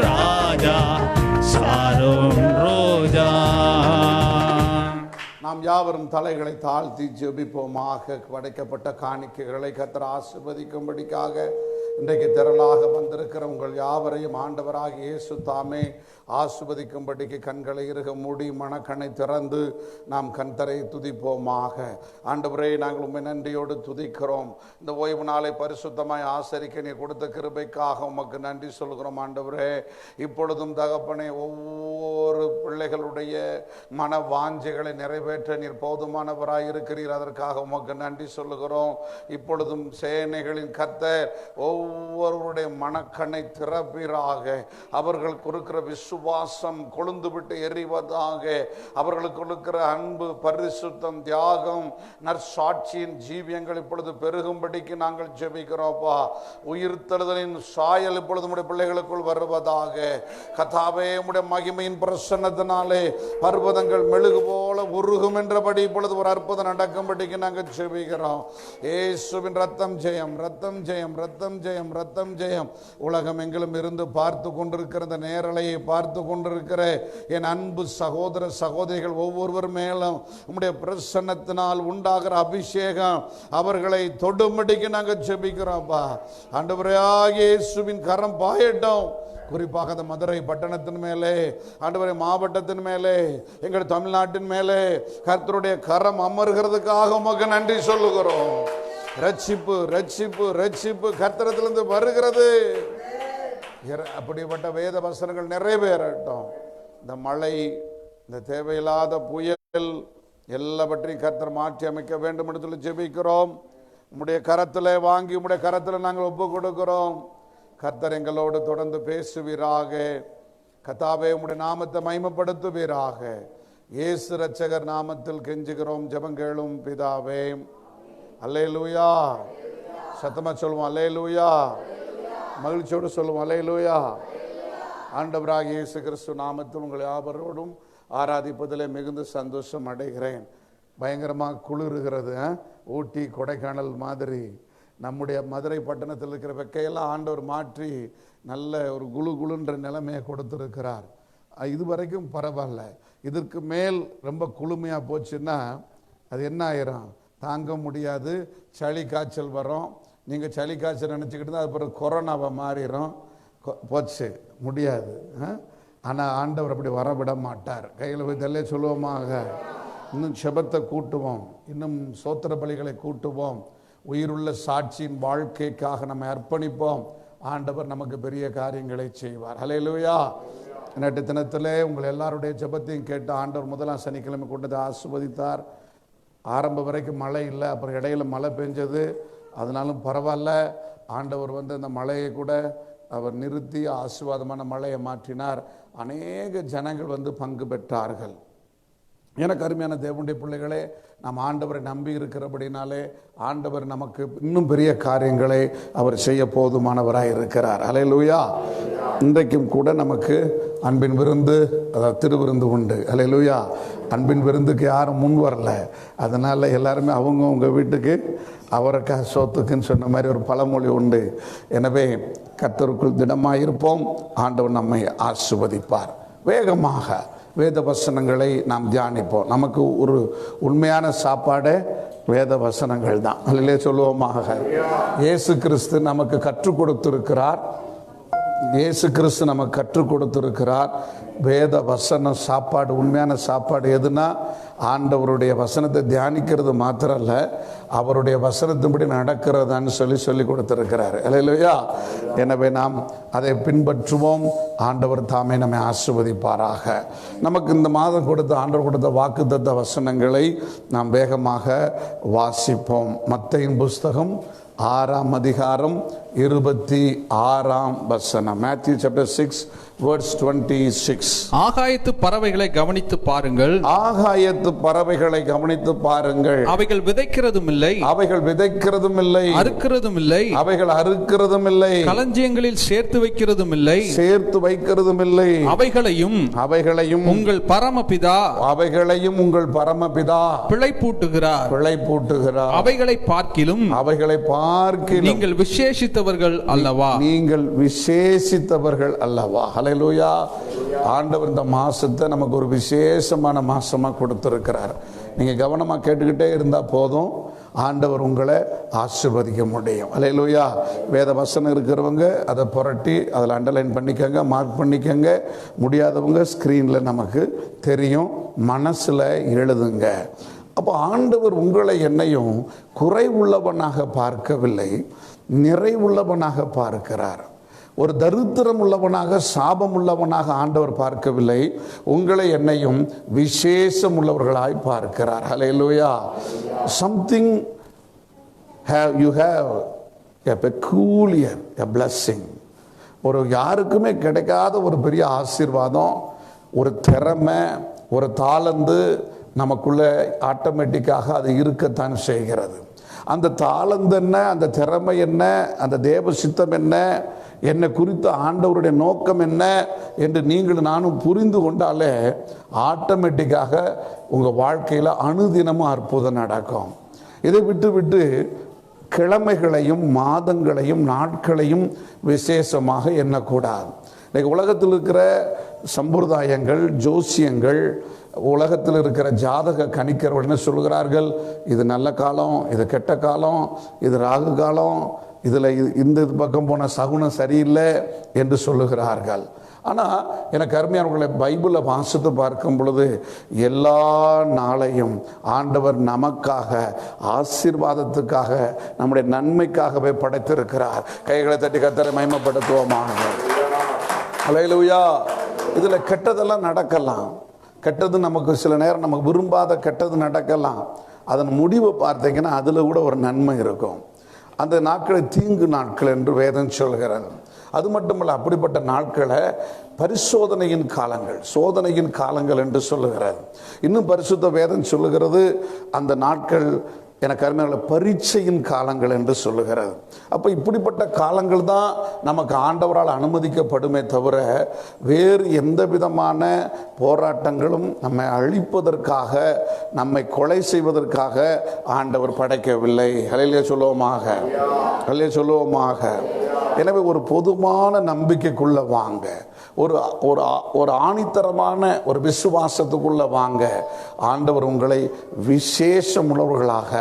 ராஜா Sharon ரோஜா. நாம் யாவரும் தலைகளை தாழ்த்தி ஜெபிப்போமாக. படைக்கப்பட்ட காணிக்கைகளை கர்த்தர் ஆசீர்வதிக்கும்படிக்காக இன்றைக்கு திரளாக வந்திருக்கிற உங்கள் யாவரையும் ஆண்டவராகிய இயேசு தாமே ஆசீர்வதிக்கும்படிக்கு கண்களை இறுக மூடி மனக்கண்ணை திறந்து நாம் கர்த்தரை துதிப்போமாக. ஆண்டவரே, நாங்கள் உம்மை நன்றியோடு துதிக்கிறோம். இந்த ஓய்வு நாளை பரிசுத்தமாய் ஆசரிக்க நீர் கொடுத்த கிருபைக்காக உமக்கு நன்றி சொல்கிறோம். ஆண்டவரே, இப்பொழுதும் தகப்பனே, ஒவ்வொரு பிள்ளைகளுடைய மன வாஞ்சைகளை நிறைவேற்ற நீர் போதுமானவராய் இருக்கிறீர். அதற்காக உமக்கு நன்றி சொல்லுகிறோம். இப்பொழுதும் சேனைகளின் கர்த்தர் ஒவ்வொருவருடைய மனக்கண்ணை திறப்பீராக. அவர்களுக்கு இருக்கிற விசுவாசம் கொழுந்து விட்டு எறிவதாக. அவர்களுக்கு இருக்கிற அன்பு, பரிசுத்தம், தியாகம், நற்சாட்சியின் ஜீவியங்கள் இப்பொழுது பெருகும்படிக்கு நாங்கள் ஜெபிக்கிறோம்ப்பா. உயிர்த்தெழுதலின் சாயல் இப்பொழுது உடைய பிள்ளைகளுக்குள் வருவதாக. கர்த்தாவே, உடைய மகிமையின் பிரசன்னத்தினாலே பர்வதங்கள் மெழுகு போல உருகும் என்றபடி இப்பொழுது ஒரு அற்புதம் நடக்கும்படிக்கு நாங்கள் ஜெபிக்கிறோம். இயேசுவின் ரத்தம் ஜெயம், ரத்தம் ஜெயம், ரத்தம் ஜெயம், ரத்தம் ஜெயம். உலகம் எங்கிலும் இருந்து பார்த்து கொண்டிருக்கிற இந்த நேரலையை பார்த்து கொண்டிருக்கிற என் அன்பு சகோதர சகோதரிகள் ஒவ்வொருவர் மேலும் உம்முடைய பிரசன்னத்தினால் உண்டாகிற அபிஷேகம் அவர்களை தொடும்படிக்கு நாங்கள் ஜெபிக்கிறோம்ப்பா. ஆண்டவரே, இயேசுவின் கரம் பாயட்டும். குறிப்பாக அந்த மதுரை பட்டணத்தின் மேலே, ஆண்டவரே, மாவட்டத்தின் மேலே, எங்கள் தமிழ்நாட்டின் மேலே கர்த்தருடைய கரம் அமர்கிறதுக்காக உமக்கு நன்றி சொல்லுகிறோம். ரட்சிப்பு, ரட்சிப்பு, ரட்சிப்பு கர்த்தரிடத்திலிருந்து வருகிறது. அப்படிப்பட்ட வேத வசனங்கள் நிறைவேறட்டும். இந்த மழை, இந்த தேவையில்லாத புயல் எல்லாவற்றையும் கர்த்தர் மாற்றி அமைக்க வேண்டும் என்று சொல்லி ஜெபிக்கிறோம். உம்முடைய கரத்தில் வாங்கி உம்முடைய கரத்தில் நாங்கள் ஒப்பு கொடுக்கிறோம். கர்த்தர் எங்களோடு தொடர்ந்து பேசுவீராக. கர்த்தாவே, உம்முடைய நாமத்தை மகிமைப்படுத்துவீராக. இயேசு இரட்சகர் நாமத்தில் கெஞ்சுகிறோம், ஜெபங்கேளும் பிதாவே. அல்லேலூயா. சத்தமா சொல்லுவோம் அல்லேலூயா. மகிழ்ச்சியோடு சொல்லுவோம் அல்லேலூயா. ஆண்டவராகிய இயேசு கிறிஸ்து நாமத்தில் உங்கள் யாவரோடும் ஆராதிப்பதிலே மிகுந்த சந்தோஷம் அடைகிறேன். பயங்கரமாக குளிர்கிறது. ஊட்டி கொடைக்கானல் மாதிரி நம்முடைய மதுரை பட்டணத்தில் இருக்கிற வெக்கையெல்லாம் ஆண்டவர் மாற்றி நல்ல ஒரு குழு குழுன்ற நிலைமையை கொடுத்துருக்கிறார். இது வரைக்கும் பரவாயில்ல. இதற்கு மேல் ரொம்ப குளுமையாக போச்சுன்னா அது என்ன ஆயிரும், தாங்க முடியாது. சளி காய்ச்சல் வரும். நீங்கள் சளி காய்ச்சல் நினச்சிக்கிட்டு தான் அது பிறகு கொரோனாவை மாறிடும். போச்சு, முடியாது. ஆனால் ஆண்டவர் அப்படி வரவிட மாட்டார். கையில் போய் தல்லே சொல்லுவோமாக. இன்னும் செபத்தை கூட்டுவோம், இன்னும் சோத்திர பலிகளை கூட்டுவோம். உயிருள்ள சாட்சியின் வாழ்க்கைக்காக நம்ம அர்ப்பணிப்போம். ஆண்டவர் நமக்கு பெரிய காரியங்களை செய்வார். ஹல்லேலூயா. நேற்று தினத்திலே உங்கள் எல்லாருடைய ஜெபத்தையும் கேட்டு ஆண்டவர் முதலாம் சனிக்கிழமை கொண்டதை ஆசீர்வதித்தார். ஆரம்பம் வரைக்கும் மழை இல்லை, அப்புறம் இடையில மழை பெஞ்சது. அதனாலும் பரவாயில்ல, ஆண்டவர் அந்த மழையை கூட அவர் நிறுத்தி ஆசீர்வாதமான மழையை மாற்றினார். அநேக ஜனங்கள் பங்கு பெற்றார்கள். எனக்கு அருமையான தேவனுடைய பிள்ளைகளே, நாம் ஆண்டவரை நம்பி இருக்கிறபடினாலே ஆண்டவர் நமக்கு இன்னும் பெரிய காரியங்களை அவர் செய்ய போதுமானவராக இருக்கிறார். அல்லேலூயா. இன்றைக்கும் கூட நமக்கு அன்பின் விருந்து, அதாவது திருவிருந்து உண்டு. அல்லேலூயா. அன்பின் விருந்துக்கு யாரும் முன் வரல. அதனால் எல்லாருமே அவங்க வீட்டுக்கு அவரைக்காய் சோத்துக்குன்னு சொன்ன மாதிரி ஒரு பழமொழி உண்டு. எனவே கர்த்தருக்குள் திடமாக இருப்போம். ஆண்டவர் நம்மை ஆசீர்வதிப்பார். வேகமாக வேத வசனங்களை நாம் தியானிப்போம். நமக்கு ஒரு உண்மையான சாப்பாடு வேத வசனங்கள் தான். அதிலே சொல்லுவோமாக. இயேசு கிறிஸ்து நமக்கு கற்றுக் கொடுத்திருக்கிறார். இயேசு கிறிஸ்து நமக்கு கற்றுக் கொடுத்திருக்கிறார். வேத வசனம் சாப்பாடு. உண்மையான சாப்பாடு எதுனா ஆண்டவருடைய வசனத்தை தியானிக்கிறது மாத்திரம் அல்ல, அவருடைய வசனத்தின்படி நடக்கிறதான்னு சொல்லி கொடுத்திருக்கிறார். அல்லேலூயா. எனவே நாம் அதை பின்பற்றுவோம். ஆண்டவர் தாமே நம்மை ஆசீர்வதிப்பாராக. நமக்கு இந்த மாதம் ஆண்டவர் கொடுத்த வாக்குத்தத்த வசனங்களை நாம் வேகமாக வாசிப்போம். மத்தேயின் புஸ்தகம் 6ஆம் அதிகாரம் 26ஆம் வசனம். Matthew chapter 6 verse 26. ஆகாயத்து பறவைகளை கவனித்து பாருங்கள், ஆகாயத்து பறவைகளை கவனித்து பாருங்கள், அவைகள் விதைக்கிறதும் இல்லை, அவைகள் விதைக்கிறதும் இல்லை, அறுக்கிறதும் இல்லை, அவைகள் அறுக்கிறதும் இல்லை, களஞ்சியங்களில் சேர்த்து வைக்கிறதும் இல்லை, சேர்த்து வைக்கிறதும் இல்லை, அவைகளையும் உங்கள் பரமபிதா உங்கள் பரமபிதா பிழைப்பூட்டுகிறார். அவைகளை பார்க்கிலும் நீங்கள் விசேஷித்தவர்கள் அல்லவா? நீங்கள் விசேஷித்தவர்கள் அல்லவா? ஹல்லேலூயா. ஆண்டவர் இந்த மாசத்தை நமக்கு ஒரு விசேஷமான மாசமா கொடுத்திருக்கிறார். நீங்க கவனமா கேட்டுக்கிட்டே இருந்தா போதும், ஆண்டவர் உங்களை ஆசீர்வதிக்க முடியும். ஹல்லேலூயா. வேத வசனம் இருக்கிறவங்க அதை புரட்டி அதில் அண்டர்லைன் பண்ணிக்கங்க, மார்க் பண்ணிக்கங்க. முடியாதவங்க ஸ்கிரீன்ல நமக்கு தெரியும், மனசுல எழுதுங்க. அப்போ ஆண்டவர் உங்களை என்னையும் குறைவுள்ளவனாக பார்க்கவில்லை, நிறைவுள்ளவனாக பார்க்கிறார். ஒரு தரித்திரம் உள்ளவனாக, சாபம் உள்ளவனாக ஆண்டவர் பார்க்கவில்லை, உங்களை என்னையும் விசேஷம் உள்ளவர்களாய் பார்க்கிறார். ஹல்லேலூயா. Something you have a peculiar a blessing. ஒரு யாருக்குமே கிடைக்காத ஒரு பெரிய ஆசீர்வாதம், ஒரு திறமை, ஒரு தாளந்து நமக்குள்ள ஆட்டோமேட்டிக்காக அது இருக்கத்தான் செய்கிறது. அந்த தாளந்து என்ன, அந்த திறமை என்ன, அந்த தேவ சித்தம் என்ன, என்னை குறித்த ஆண்டவருடைய நோக்கம் என்ன என்று நீங்கள் நானும் புரிந்து கொண்டாலே ஆட்டோமேட்டிக்காக உங்கள் வாழ்க்கையில் அனுதினமும் அற்புதம் நடக்கும். இதை விட்டு கிழமைகளையும் மாதங்களையும் நாட்களையும் விசேஷமாக எண்ணக்கூடாது. இன்றைக்கு உலகத்தில் இருக்கிற சம்பிரதாயங்கள், ஜோசியங்கள், உலகத்தில் இருக்கிற ஜாதக கணிக்கிறவர்கள் என்ன சொல்கிறார்கள்? இது நல்ல காலம், இது கெட்ட காலம், இது ராகு காலம், இதில் இந்த பக்கம் போன சகுனம் சரியில்லை என்று சொல்லுகிறார்கள். ஆனால் எனக்கு அருமையானவர்களை, பைபிளை வாசித்து பார்க்கும் பொழுது எல்லா நாளையும் ஆண்டவர் நமக்காக, ஆசீர்வாதத்துக்காக, நம்முடைய நன்மைக்காகவே படைத்திருக்கிறார். கைகளை தட்டி கர்த்தரை மகிமைப்படுத்துவோமாக. ஹல்லேலூயா. இதில் கெட்டதெல்லாம் நடக்கலாம், கெட்டது நமக்கு சில நேரம் நமக்கு விரும்பாத கெட்டது நடக்கலாம். அதன் முடிவை பார்த்தீங்கன்னா அதில் கூட ஒரு நன்மை இருக்கும். அந்த நாட்களை தீங்கு நாட்கள் என்று வேதம் சொல்கிறது. அது மட்டுமல்ல, அப்படிப்பட்ட நாட்களை பரிசோதனையின் காலங்கள், சோதனையின் காலங்கள் என்று சொல்லுகிறது. இன்னும் பரிசுத்த வேதம் சொல்லுகிறது, அந்த நாட்கள் எனக்கு அருமையான பரீட்சையின் காலங்கள் என்று சொல்லுகிறது. அப்போ இப்படிப்பட்ட காலங்கள் தான் நமக்கு ஆண்டவரால் அனுமதிக்கப்படுமே தவிர வேறு எந்த விதமான போராட்டங்களும் நம்மை அழிப்பதற்காக, நம்மை கொலை செய்வதற்காக ஆண்டவர் படைக்கவில்லை. ஹல்லேலூயா சொல்லுவோமாக, ஹல்லேலூயா சொல்லுவோமாக. எனவே ஒரு பொதுவான நம்பிக்கைக்குள்ள வாங்க, ஒரு ஆணித்தரமான ஒரு விசுவாசத்துக்குள்ள வாங்க. ஆண்டவர் உங்களை விசேஷம் உள்ளவர்களாக,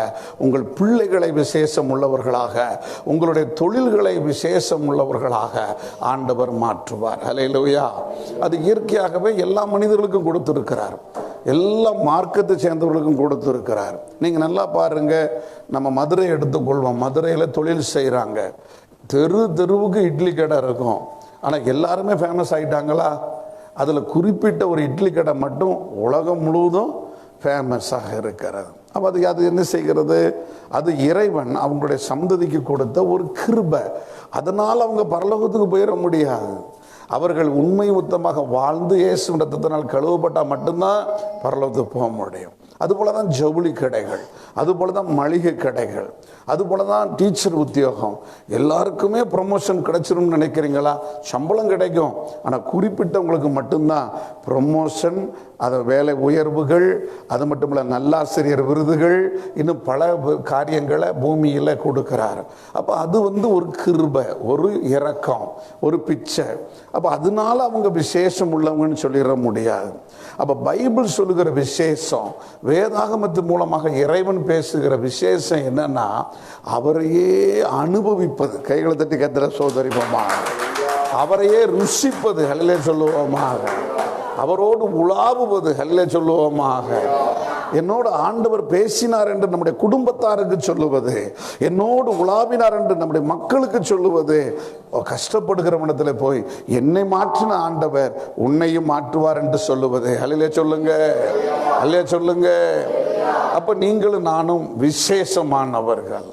உங்கள் பிள்ளைகளை விசேஷம் உள்ளவர்களாக, உங்களுடைய தொழில்களை விசேஷம் உள்ளவர்களாக ஆண்டவர் மாற்றுவார். ஹல்லேலூயா. அது இயற்கையாகவே எல்லா மனிதர்களுக்கும் கொடுத்திருக்கிறார், எல்லா மார்க்கத்தை சேர்ந்தவர்களுக்கும் கொடுத்திருக்கிறார். நீங்க நல்லா பாருங்க, நம்ம மதுரை எடுத்துக்கொள்வோம். மதுரையில் தொழில் செய்கிறாங்க, தெருவுக்கு இட்லி கடை இருக்கும். ஆனால் எல்லாருமே ஃபேமஸ் ஆகிட்டாங்களா? அதில் குறிப்பிட்ட ஒரு இட்லி கடை மட்டும் உலகம் முழுவதும் ஃபேமஸாக இருக்கிறது. அப்போ அது என்ன செய்கிறது? அது இறைவன் அவங்களுடைய சந்ததிக்கு கொடுத்த ஒரு கிருபை. அதனால் அவங்க பரலோகத்துக்கு போயிட முடியாது. அவர்கள் உண்மை உத்தமாக வாழ்ந்து இயேசு ரத்தத்தினால் கழுவப்பட்டால் மட்டும்தான் பரலோகத்துக்கு போக முடியும். அதுபோல தான் ஜவுளி கடைகள், அதுபோல தான் மளிகை கடைகள், அதுபோல தான் டீச்சர் உத்தியோகம். எல்லாருக்குமே ப்ரொமோஷன் கிடைச்சிரும்னு நினைக்கிறீங்களா? சம்பளம் கிடைக்கும், ஆனால் குறிப்பிட்டவங்களுக்கு மட்டும்தான் ப்ரொமோஷன், அது வேலை உயர்வுகள், அது மட்டும் இல்லை நல்லாசிரியர் விருதுகள், இன்னும் பல காரியங்களை பூமியில் கொடுக்கிறார். அப்போ அது ஒரு கிருபை, ஒரு இரக்கம், ஒரு பிச்சை. அப்போ அதனால அவங்க விசேஷம் உள்ளவங்கன்னு சொல்லிட முடியாது. அப்போ பைபிள் சொல்லுகிற விசேஷம், வேதாகமத்தின் மூலமாக இறைவன் பேசுகிற விசேஷம் என்னன்னா, அவரையே அனுபவிப்பது. கைகளை தட்டி கர்த்தரை சோதரிப்போமா, அவரையே ருசிப்பது. ஹல்லேலூயா சொல்லுவோமாக. அவரோடு உலாவுவது. ஹல்லேலூயா சொல்லுவோமாக. என்னோடு ஆண்டவர் பேசினார் என்று நம்முடைய குடும்பத்தாருக்கு சொல்லுவது, என்னோடு உலாவினார் என்று நம்முடைய மக்களுக்கு சொல்லுவது. கஷ்டப்படுகிற இடத்துல போய் என்னை மாற்றின ஆண்டவர் உன்னையும் மாற்றுவார் என்று சொல்லுவது. ஹல்லேலூயா சொல்லுங்க, ஹல்லேலூயா சொல்லுங்க. அப்ப நீங்களும் நானும் விசேஷமானவர்கள்.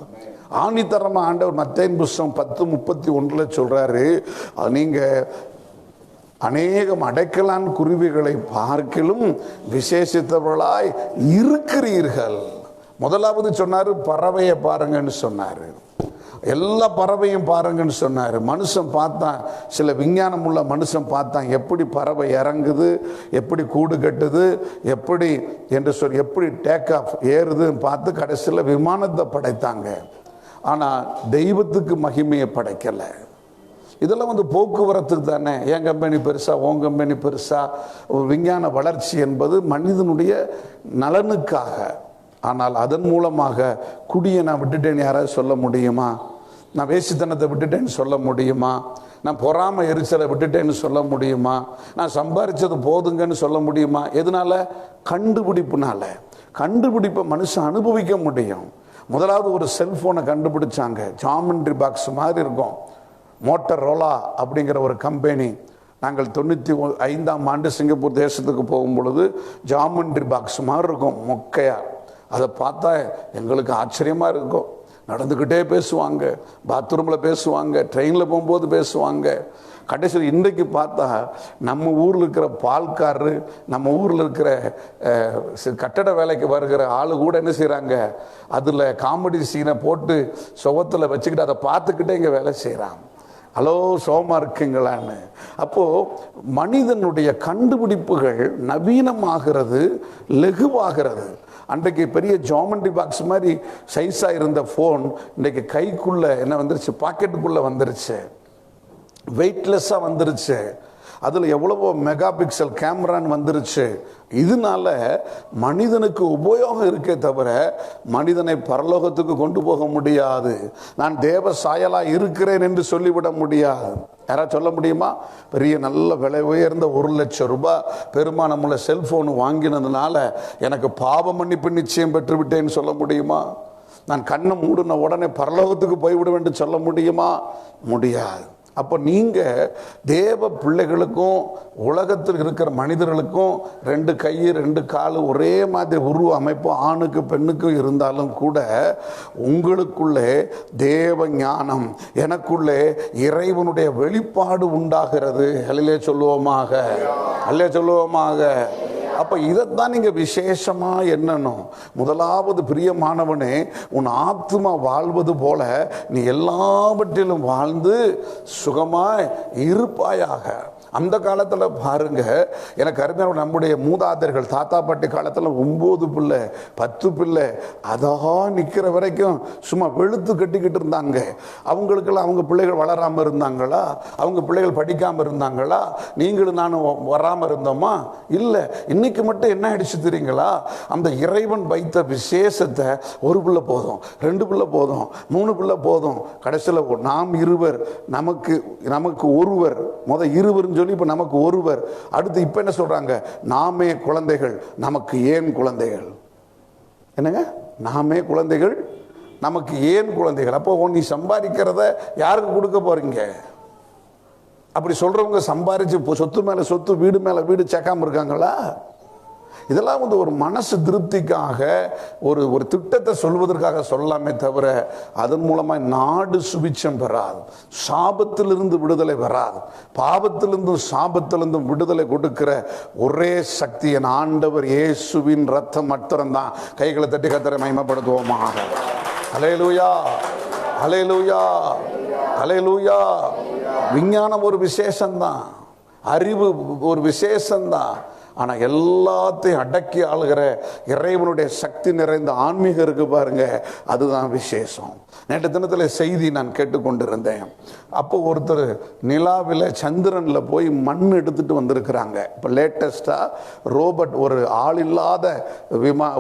ஆணித்தரமா ஆண்டவர் மத்தேயு புத்தகம் 10:31 சொல்றாரு, நீங்க அநேகம் அடைக்கலான் குருவிகளை பார்க்கிலும் விசேஷித்தவர்களாய் இருக்கிறீர்கள். முதலாவது சொன்னாரு பறவையை பாருங்கன்னு சொன்னாரு, எல்லா பறவையும் பாருங்கன்னு சொன்னார். மனுஷன் பார்த்தான், சில விஞ்ஞானம் உள்ள மனுஷன் பார்த்தான் எப்படி பறவை இறங்குது, எப்படி கூடு கட்டுது, எப்படி என்று சொல்லி எப்படி டேக் ஆஃப் ஏறுதுன்னு பார்த்து கடைசியில் விமானத்தை படைத்தாங்க. ஆனால் தெய்வத்துக்கு மகிமையை படைக்கலை. இதெல்லாம் போக்குவரத்துக்கு தானே. என் கம்பெனி பெருசா, உன் கம்பெனி பெருசா. விஞ்ஞான வளர்ச்சி என்பது மனிதனுடைய நலனுக்காக. ஆனால் அதன் மூலமாக குடியை நான் விட்டுட்டேன்னு யாராவது சொல்ல முடியுமா? நான் வேசித்தனத்தை விட்டுட்டேன்னு சொல்ல முடியுமா? நான் பொறாமை எரிச்சலை விட்டுட்டேன்னு சொல்ல முடியுமா? நான் சம்பாதிச்சது போதுங்கன்னு சொல்ல முடியுமா? எதனால? கண்டுபிடிப்புனால. கண்டுபிடிப்பை மனுஷன் அனுபவிக்க முடியும். முதலாவது ஒரு செல்போனை கண்டுபிடிச்சாங்க, ஜாமெண்ட்ரி பாக்ஸ் மாதிரி இருக்கும். மோட்டரோலா அப்படிங்கிற ஒரு கம்பெனி. நாங்கள் 95ஆம் ஆண்டு சிங்கப்பூர் தேசத்துக்கு போகும் பொழுது ஜாமெண்ட்ரி பாக்ஸ் மாதிரி இருக்கும், மொக்கையா. அதை பார்த்தா எங்களுக்கு ஆச்சரியமாக இருக்கும். நடந்துக்கிட்டே பேசுவாங்க, பாத்ரூமில் பேசுவாங்க, ட்ரெயினில் போகும்போது பேசுவாங்க. கடைசியில் இன்றைக்கு பார்த்தா நம்ம ஊரில் இருக்கிற பால்காரரு, நம்ம ஊரில் இருக்கிற கட்டட வேலைக்கு வருகிற ஆளு கூட என்ன செய்கிறாங்க, அதில் காமெடி சீனை போட்டு சுகத்தில் வச்சுக்கிட்டு அதை பார்த்துக்கிட்டே இங்கே வேலை செய்கிறாங்க. ஹலோ, சோமா இருக்குங்களான்னு. அப்போது மனிதனுடைய கண்டுபிடிப்புகள் நவீனமாகிறது, லெகுவாகிறது. அன்றைக்கு பெரிய ஜாமெண்ட்ரி பாக்ஸ் மாதிரி சைஸாக இருந்த ஃபோன் இன்றைக்கு கைக்குள்ளே என்ன வந்துருச்சு, பாக்கெட்டுக்குள்ளே வந்துருச்சு, வெயிட்லெஸ்ஸாக வந்துருச்சு. அதில் எவ்வளவோ மெகா பிக்சல் கேமரான்னு வந்துருச்சு. இதனால மனிதனுக்கு உபயோகம் இருக்கே தவிர மனிதனை பரலோகத்துக்கு கொண்டு போக முடியாது. நான் தேவ சாயலாக இருக்கிறேன் என்று சொல்லிவிட முடியாது. யாராவது சொல்ல முடியுமா? பெரிய நல்ல விலை உயர்ந்த 1 லட்சம் ரூபாய் பெருமானமுள்ள செல்போன் வாங்கினதுனால எனக்கு பாவ மன்னிப்பு நிச்சயம் பெற்றுவிட்டேன்னு சொல்ல முடியுமா? நான் கண்ணை மூடின உடனே பரலோகத்துக்கு போய்விடுவேன் என்று சொல்ல முடியுமா? முடியாது. அப்போ நீங்கள் தேவ பிள்ளைகளுக்கும் உலகத்தில் இருக்கிற மனிதர்களுக்கும் 2 கை 2 கால் ஒரே மாதிரி உருவ அமைப்பு ஆணுக்கு பெண்ணுக்கும் இருந்தாலும் கூட உங்களுக்குள்ளே தேவ ஞானம், எனக்குள்ளே இறைவனுடைய வெளிப்பாடு உண்டாகிறது. அல்லேலூயா சொல்லுவோமாக, அல்லேலூயா சொல்லுவோமாக. அப்போ இதைத்தான் நீங்கள் விசேஷமாக எண்ணணும். முதலாவது பிரியமானவனே, உன் ஆத்துமா வாழ்வது போல நீ எல்லாவற்றிலும் வாழ்ந்து சுகமாய் இருப்பாயாக. அந்த காலத்தில் பாருங்க, எனக்கு அருமையான நம்முடைய மூதாதையர்கள் தாத்தா பாட்டி காலத்தில் 9 பிள்ளை 10 பிள்ளை அதான் நிற்கிற வரைக்கும் சும்மா வெளுத்து கட்டிக்கிட்டு இருந்தாங்க. அவங்களுக்கெல்லாம் அவங்க பிள்ளைகள் வளராமல் இருந்தாங்களா? அவங்க பிள்ளைகள் படிக்காமல் இருந்தாங்களா? நீங்களும் நானும் வராமல் இருந்தோமா? இல்லை. இன்னைக்கு மட்டும் என்ன ஆயிடுச்சு தெரியுங்களா? அந்த இறைவன் வைத்த விசேஷத்தை 1 பிள்ளை போதும், 2 பிள்ளை போதும், 3 பிள்ளை போதும். கடைசியில் நாம் இருவர், நமக்கு ஒருவர், இருவர்னு சொல்லி இப்ப நமக்கு ஒருவர். அடுத்து இப்ப என்ன சொல்றாங்க? நாமே குழந்தைகள், நமக்கு ஏன் குழந்தைகள்? என்னங்க, நாமே குழந்தைகள், நமக்கு ஏன் குழந்தைகள்? அப்போ நீ சம்பாதிக்கிறத யாருக்கு கொடுக்க போறீங்க? அப்படி சொல்றவங்க சம்பாதிச்சு சொத்து மேல சொத்து, வீடு மேல வீடு சேர்க்காம இருக்காங்களா? இதெல்லாம் ஒரு மனசு திருப்திக்காக ஒரு திட்டத்தை சொல்வதற்காக சொல்லாமே தவிர அதன் மூலமாக நாடு சுபிட்சம் பெறாது, சாபத்திலிருந்து விடுதலை வராது. பாவத்திலிருந்தும் சாபத்திலிருந்தும் விடுதலை கொடுக்கிற ஒரே சக்தி என் ஆண்டவர் இயேசுவின் ரத்தம் மாத்திரம்தான். கைகளை தட்டி கர்த்தரை மகிமைப்படுத்துவோமாக. அல்லேலூயா, அல்லேலூயா, அல்லேலூயா. விஞ்ஞானம் ஒரு விசேஷம்தான், அறிவு ஒரு விசேஷம்தான். ஆனால் எல்லாத்தையும் அடக்கி ஆளுகிற இறைவனுடைய சக்தி நிறைந்த ஆன்மீகம் இருக்கு பாருங்க, அதுதான் விசேஷம். நேற்று தினத்தில் செய்தி நான் கேட்டுக்கொண்டிருந்தேன். அப்போ ஒருத்தர் நிலாவில் சந்திரனில் போய் மண் எடுத்துட்டு வந்திருக்கிறாங்க. இப்போ லேட்டஸ்டாக ரோபோட், ஒரு ஆள் இல்லாத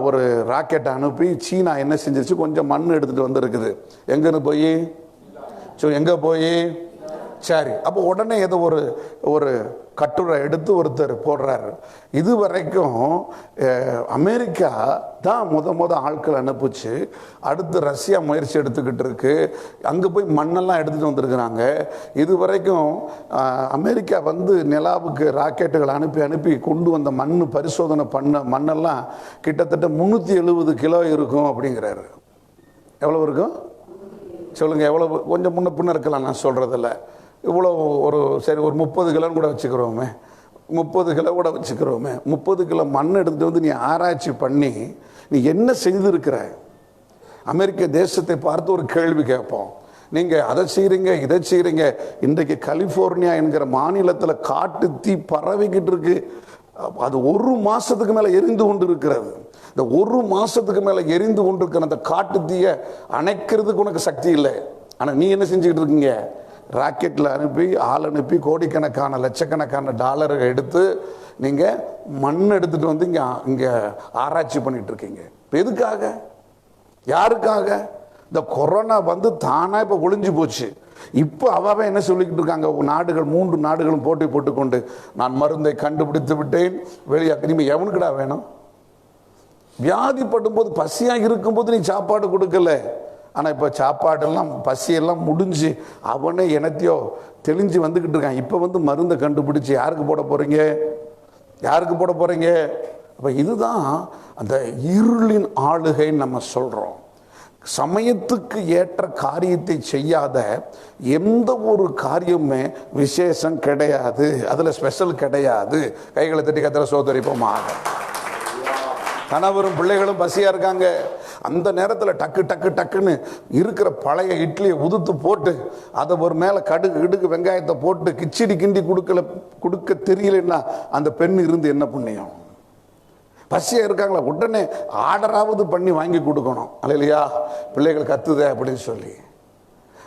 ஒரு ராக்கெட்டை அனுப்பி சீனா என்ன செஞ்சிருச்சு, கொஞ்சம் மண் எடுத்துட்டு வந்திருக்குது. எங்கே போய் சரி. அப்போ உடனே ஏதோ ஒரு கட்டுரை எடுத்து ஒருத்தர் போடுறாரு. இதுவரைக்கும் அமெரிக்கா தான் முத ஆட்கள் அனுப்பிச்சு, அடுத்து ரஷ்யா முயற்சி எடுத்துக்கிட்டு இருக்கு. அங்கே போய் மண்ணெல்லாம் எடுத்துகிட்டு வந்திருக்கிறாங்க. இதுவரைக்கும் அமெரிக்கா நிலாவுக்கு ராக்கெட்டுகள் அனுப்பி கொண்டு வந்த மண் பரிசோதனை பண்ண மண்ணெல்லாம் கிட்டத்தட்ட 370 கிலோ இருக்கும் அப்படிங்கிறாரு. எவ்வளோ இருக்கும் சொல்லுங்கள்? எவ்வளோ? கொஞ்சம் முன்ன பின்ன இருக்கலாம், நான் சொல்கிறதில்ல. இவ்வளோ ஒரு சரி ஒரு 30 கிலோன்னு கூட வச்சுக்கிறோமே, 30 கிலோ கூட வச்சுக்கிறோமே, 30 கிலோ மண் எடுத்துகிட்டு வந்து நீ ஆராய்ச்சி பண்ணி நீ என்ன செய்திருக்கிற? அமெரிக்க தேசத்தை பார்த்து ஒரு கேள்வி கேட்போம். நீங்கள் அதை செய்கிறீங்க, இதை செய்கிறீங்க. இன்றைக்கு கலிஃபோர்னியா என்கிற மாநிலத்தில் காட்டு தீ பரவிக்கிட்டு இருக்கு. அது 1 மாதத்துக்கு மேலே எரிந்து கொண்டு இருக்கிறது. இந்த 1 மாதத்துக்கு மேலே எரிந்து கொண்டு இருக்கிற அந்த காட்டு தீயை அணைக்கிறதுக்கு உனக்கு சக்தி இல்லை. ஆனால் நீ என்ன செஞ்சுக்கிட்டு இருக்கீங்க? ராக்கெட்டில் அனுப்பி ஆள் அனுப்பி கோடிக்கணக்கான லட்சக்கணக்கான டாலரை எடுத்து நீங்கள் மண் எடுத்துகிட்டு வந்து இங்கே ஆராய்ச்சி பண்ணிட்டு இருக்கீங்க. எதுக்காக? யாருக்காக? இந்த கொரோனா வந்து தானாக இப்போ ஒளிஞ்சு போச்சு. இப்போ அவாவே என்ன சொல்லிக்கிட்டு இருக்காங்க? நாடுகள் 3 நாடுகளும் போட்டி போட்டுக்கொண்டு நான் மருந்தை கண்டுபிடித்து விட்டேன் வெளியே. இனிமேல் எவனுக்குடா வேணும்? வியாதிப்படும் போது பசியாக இருக்கும்போது நீ சாப்பாடு கொடுக்கல. ஆனால் இப்போ சாப்பாடெல்லாம் பசியெல்லாம் முடிஞ்சு அவனே எனத்தையோ தெளிஞ்சு வந்துக்கிட்டு இருக்கான். இப்போ வந்து மருந்தை கண்டுபிடிச்சி யாருக்கு போட போகிறீங்க? யாருக்கு போட போகிறீங்க? அப்போ இதுதான் அந்த இருளின் ஆளுகைன்னு நம்ம சொல்கிறோம். சமயத்துக்கு ஏற்ற காரியத்தை செய்யாத எந்த ஒரு காரியமே விசேஷம் கிடையாது, அதில் ஸ்பெஷல் கிடையாது. கைகளை தட்டி கத்திர சோதரிப்போமாக. கணவரும் பிள்ளைகளும் பசியாக இருக்காங்க. அந்த நேரத்தில் டக்கு டக்கு டக்குன்னு இருக்கிற பழைய இட்லியை உதுத்து போட்டு அதை ஒரு மேலே கடுகு வெங்காயத்தை போட்டு கிச்சடி கிண்டி கொடுக்க தெரியலன்னா அந்த பெண் இருந்து என்ன புண்ணியம்? பசியாக இருக்காங்களா, உடனே ஆர்டராவது பண்ணி வாங்கி கொடுக்கணும். இல்லையா? பிள்ளைகள் கத்துதே அப்படின்னு சொல்லி.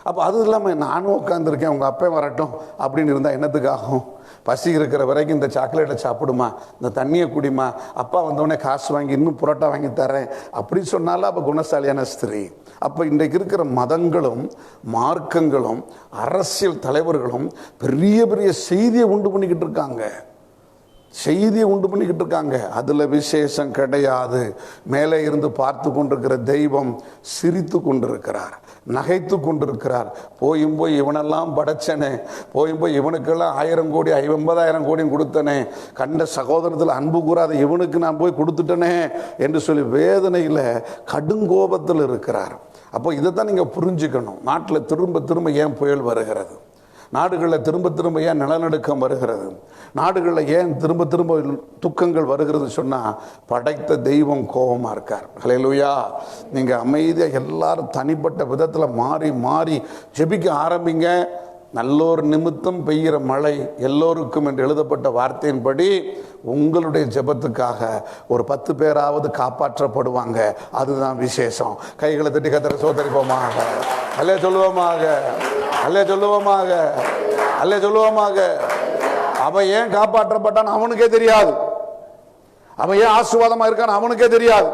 அப்போ அது இல்லாமல் நானும் உட்காந்துருக்கேன், உங்கள் அப்பா வரட்டும் அப்படின்னு இருந்தால் என்னத்துக்காகும்? பசி இருக்கிற வரைக்கும் இந்த சாக்லேட்டை சாப்பிடுமா, இந்த தண்ணியை குடிமா, அப்பா வந்தோடனே காசு வாங்கி இன்னும் புரோட்டா வாங்கி தரேன் அப்படின்னு சொன்னாலும் அப்போ குணசாலியான ஸ்திரீ. அப்போ இன்றைக்கு இருக்கிற மதங்களும் மார்க்கங்களும் அரசியல் தலைவர்களும் பெரிய பெரிய செய்தியை உண்டு பண்ணிக்கிட்டு இருக்காங்க. அதில் விசேஷம் கிடையாது. மேலே இருந்து பார்த்து கொண்டிருக்கிற தெய்வம் சிரித்து கொண்டிருக்கிறார், நகைத்து கொண்டிருக்கிறார். போய் இவனெல்லாம் படைச்சனே, போய் இவனுக்கெல்லாம் 1000 கோடி 50,000 கோடி கொடுத்தனே, கண்ட சகோதரத்தில் அன்பு கூறாத இவனுக்கு நான் போய் கொடுத்துட்டனே என்று சொல்லி வேதனையில் கடுங்கோபத்தில் இருக்கிறார். அப்போ இதை தான் நீங்கள் புரிஞ்சுக்கணும். நாட்டில் திரும்ப திரும்ப ஏன் புயல் வருகிறது? நாடுகளில் திரும்ப திரும்ப ஏன் நிலநடுக்கம் வருகிறது? நாடுகளில் ஏன் திரும்ப திரும்ப துக்கங்கள் வருகிறது சொன்னால் படைத்த தெய்வம் கோபமாக இருக்கார். ஹல்லேலூயா. நீங்கள் அமைதியாக எல்லாரும் தனிப்பட்ட விதத்தில் மாறி மாறி ஜெபிக்க ஆரம்பிங்க. நல்லோர் நிமித்தம் பெய்கிற மழை எல்லோருக்கும் என்று எழுதப்பட்ட வார்த்தையின்படி உங்களுடைய ஜெபத்துக்காக ஒரு 10 பேராவது காப்பாற்றப்படுவாங்க. அதுதான் விசேஷம். கைகளை தட்டி கத்திர சோதரிப்போமாக. அல்லே சொல்லுவோமாக, அல்லே சொல்லுவோமாக, அல்லே சொல்லுவோமாக. அவன் ஏன் காப்பாற்றப்பட்டான் அவனுக்கே தெரியாது. அவன் ஏன் ஆசீர்வாதமாக இருக்கான் அவனுக்கே தெரியாது.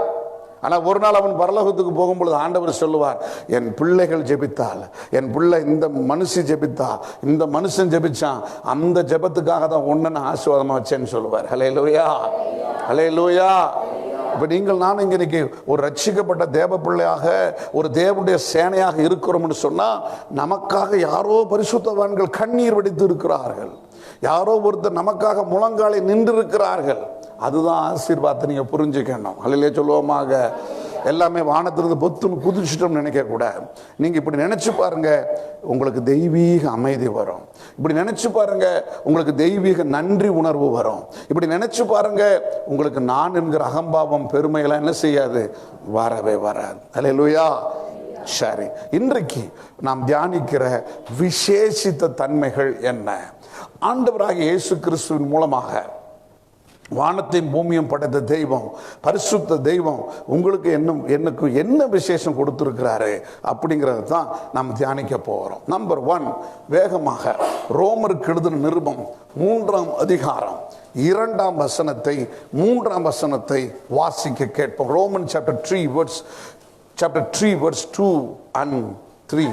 ஆனால் ஒரு நாள் அவன் பரலோகத்துக்கு போகும்பொழுது ஆண்டவர் சொல்லுவார், என் பிள்ளைகள் ஜெபித்தால், என் பிள்ளை இந்த மனுஷி ஜெபித்தா, இந்த மனுஷன் ஜெபிச்சான், அந்த ஜெபத்துக்காக தான் ஒன்னு ஆசீர்வாதமாக வச்சேன்னு சொல்லுவார். ஹல்லேலூயா, ஹல்லேலூயா. இப்போ நீங்கள் நானும் இங்கே இன்னைக்கு ஒரு ரட்சிக்கப்பட்ட தேவ பிள்ளையாக ஒரு தேவனுடைய சேனையாக இருக்கிறோம்னு சொன்னால் நமக்காக யாரோ பரிசுத்தவான்கள் கண்ணீர் வடித்து இருக்கிறார்கள். யாரோ ஒருத்தர் நமக்காக முழங்காலை நின்று இருக்கிறார்கள். அதுதான் ஆசீர்வாதத்தை நீங்கள் புரிஞ்சுக்கணும். அல்லையே சொல்லுவோமாக. எல்லாமே வானத்திலிருந்து பொத்துன்னு குதிச்சிட்டோம்னு நினைக்கக்கூடாது. நீங்கள் இப்படி நினச்சி பாருங்க, உங்களுக்கு தெய்வீக அமைதி வரும். இப்படி நினச்சி பாருங்க, உங்களுக்கு தெய்வீக நன்றி உணர்வு வரும். இப்படி நினச்சி பாருங்க, உங்களுக்கு நான் என்கிற அகம்பாவம் பெருமையெல்லாம் என்ன செய்யாது, வரவே வராது. அல்லேலூயா. சரி, இன்றைக்கு நாம் தியானிக்கிற விசேஷித்த தன்மைகள் என்ன? ஆண்டவராகிய இயேசு கிறிஸ்துவின் மூலமாக வானத்தையும் பூமியும் படைத்த தெய்வம், பரிசுத்த தெய்வம் உங்களுக்கு எனக்கு என்ன விசேஷம் கொடுத்துருக்கிறாரு அப்படிங்கிறது தான் நாம் தியானிக்க போகிறோம். நம்பர் 1, வேகமாக ரோமருக்கு எழுதின நிருபம் 3ஆம் அதிகாரம் 2ஆம் வசனத்தை 3ஆம் வசனத்தை வாசிக்க கேட்போம். Roman chapter 3 verse 2 and 3.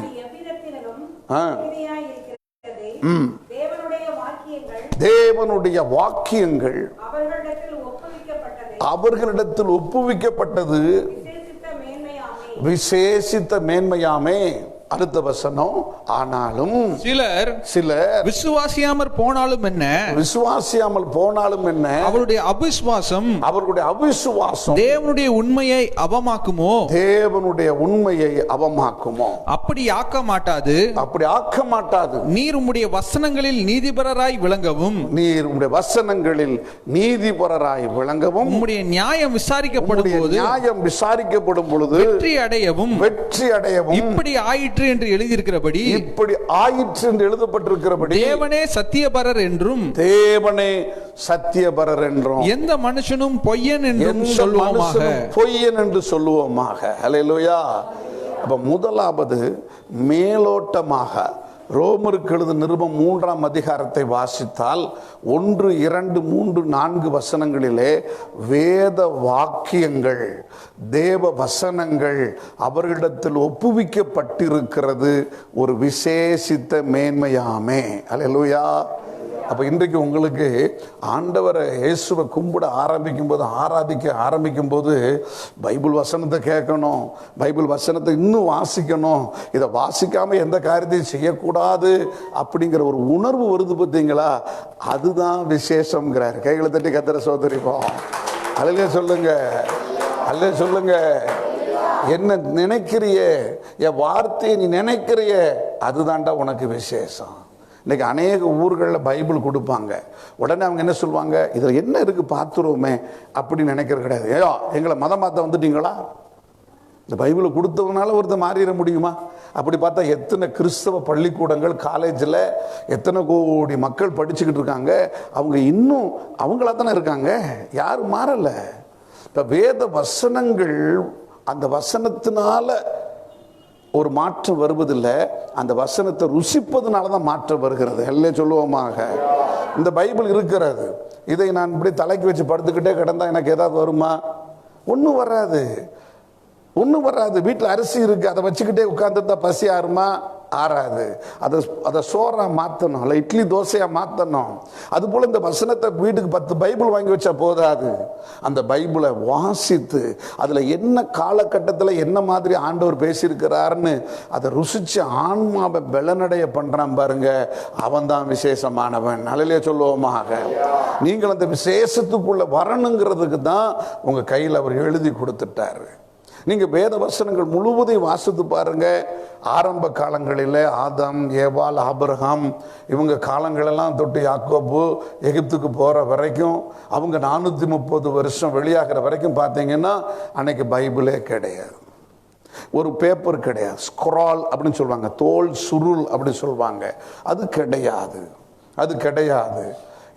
தேவனுடைய வாக்கியங்கள் அவர்களிடத்தில் ஒப்புவிக்கப்பட்டது விசேஷித்த மேன்மையாமே. அடுத்த வசனம், ஆனாலும் சிலர் விசுவாசியாமற் போனாலும் என்ன, விசுவாசியாமல் போனாலும் என்ன, அவருடைய அவிசுவாசம் தேவனுடைய உண்மையை அவமாக்குமோ, தேவனுடைய உண்மையை அவமாக்குமோ. அப்படி ஆக்க மாட்டாது, அப்படி ஆக்க மாட்டாது. நீர் உம்முடைய வசனங்களில் நீதிபரராய் விளங்கவும், நீர் உம்முடைய வசனங்களில் நீதிபரராய் விளங்கவும், உம்முடைய நியாயம் விசாரிக்கப்படும் போது, நியாயம் விசாரிக்கப்படும் பொழுது வெற்றி அடையவும் இப்படி ஆயிற்று என்று எழுதியிருக்கிறபடி, இப்படி ஆயிற்று என்று எழுதப்பட்டிருக்கிறபடி, தேவனே சத்தியபரர் என்றும் எந்த மனுஷனும் பொய்யன் என்றும் சொல்லுவோமாக. பொய்யன் என்று சொல்லுவோமாக. ஹல்லேலூயா. அப்ப முதலாவது மேலோட்டமாக ரோமருக்கு எழுதின நிருபம் 3ஆம் அதிகாரத்தை வாசித்தால் 1, 2, 3, 4 வசனங்களிலே வேத வாக்கியங்கள், தேவ வசனங்கள் அவர்களிடத்தில் ஒப்புவிக்கப்பட்டிருக்கிறது ஒரு விசேஷித்த மேன்மையாமே. அல்லேலூயா. அப்போ இன்றைக்கு உங்களுக்கு ஆண்டவரை இயேசுவை கும்பிட ஆரம்பிக்கும் போது, ஆராதிக்க ஆரம்பிக்கும் போது பைபிள் வசனத்தை கேட்கணும், பைபிள் வசனத்தை இன்னும் வாசிக்கணும், இதை வாசிக்காமல் எந்த காரியத்தையும் செய்யக்கூடாது அப்படிங்கிற ஒரு உணர்வு வருது பார்த்தீங்களா? அதுதான் விசேஷங்கிறார். கைகளை தட்டி கர்த்தரை ஸ்தோத்திரிப்போம். அல்லேலூயா சொல்லுங்க, அல்லேலூயா சொல்லுங்க. என்ன நினைக்கிறிய, என் வார்த்தையை நீ நினைக்கிறிய, அதுதான்டா உனக்கு விசேஷம். இன்றைக்கி அநேக ஊர்களில் பைபிள் கொடுப்பாங்க, உடனே அவங்க என்ன சொல்லுவாங்க, இதில் என்ன இருக்குது பார்த்துருவோமே அப்படின்னு நினைக்கிறது கிடையாது. ஏயோ எங்களை மதம் மாற்ற வந்துட்டீங்களா? இந்த பைபிளை கொடுத்தவனால ஒருத்தர் மாறிட முடியுமா? அப்படி பார்த்தா எத்தனை கிறிஸ்தவ பள்ளிக்கூடங்கள், காலேஜில் எத்தனை கோடி மக்கள் படிச்சுக்கிட்டு இருக்காங்க, அவங்க இன்னும் அவங்களா தானே இருக்காங்க, யாரும் மாறலை. இப்போ வேத வசனங்கள், அந்த வசனத்தினால ஒரு மாற்றம் வருவதில்லை, அந்த வசனத்தை ருசிப்பதுனால தான் மாற்றம் வருகிறது. எல்லாம் சொல்லுவோமாக. இந்த பைபிள் இருக்கிறது, இதை நான் இப்படி தலைக்கு வச்சு படுத்துக்கிட்டே கிடந்தா எனக்கு ஏதாவது வருமா? ஒன்றும் வராது, ஒன்றும் வராது. வீட்டில் அரிசி இருக்குது, அதை வச்சுக்கிட்டே உட்காந்துருந்தா பசி ஆறுமா? ஆறாது. அதை சோறா மாற்றணும், இல்லை இட்லி தோசையாக மாற்றணும். அதுபோல் இந்த வசனத்தை வீட்டுக்கு 10 பைபிள் வாங்கி வச்சா போதாது. அந்த பைபிளை வாசித்து அதில் என்ன காலகட்டத்தில் என்ன மாதிரி ஆண்டவர் பேசியிருக்கிறாருன்னு அதை ருசித்து ஆன்மாவை பலனடைய பண்ணுறான் பாருங்க, அவன் தான் விசேஷமானவன். நல்லலே சொல்லுவோமாக. நீங்கள் அந்த விசேஷத்துக்குள்ள வரணுங்கிறதுக்கு தான் உங்கள் கையில் அவர் எழுதி கொடுத்துட்டாரு. நீங்கள் வேத வசனங்கள் முழுவதையும் வாசித்து பாருங்க. ஆரம்ப காலங்களில் ஆதாம், ஏவாள், ஆபிரகாம் இவங்க காலங்களெல்லாம் தொட்டு யாக்கோபு எகிப்துக்கு போகிற வரைக்கும், அவங்க 430 வருஷம் வெளியாகிற வரைக்கும் பார்த்தீங்கன்னா அன்னைக்கு பைபிளே கிடையாது, ஒரு பேப்பர் கிடையாது, ஸ்க்ரால் அப்படின்னு சொல்லுவாங்க, தோல் சுருள் அப்படின்னு சொல்லுவாங்க, அது கிடையாது, அது கிடையாது.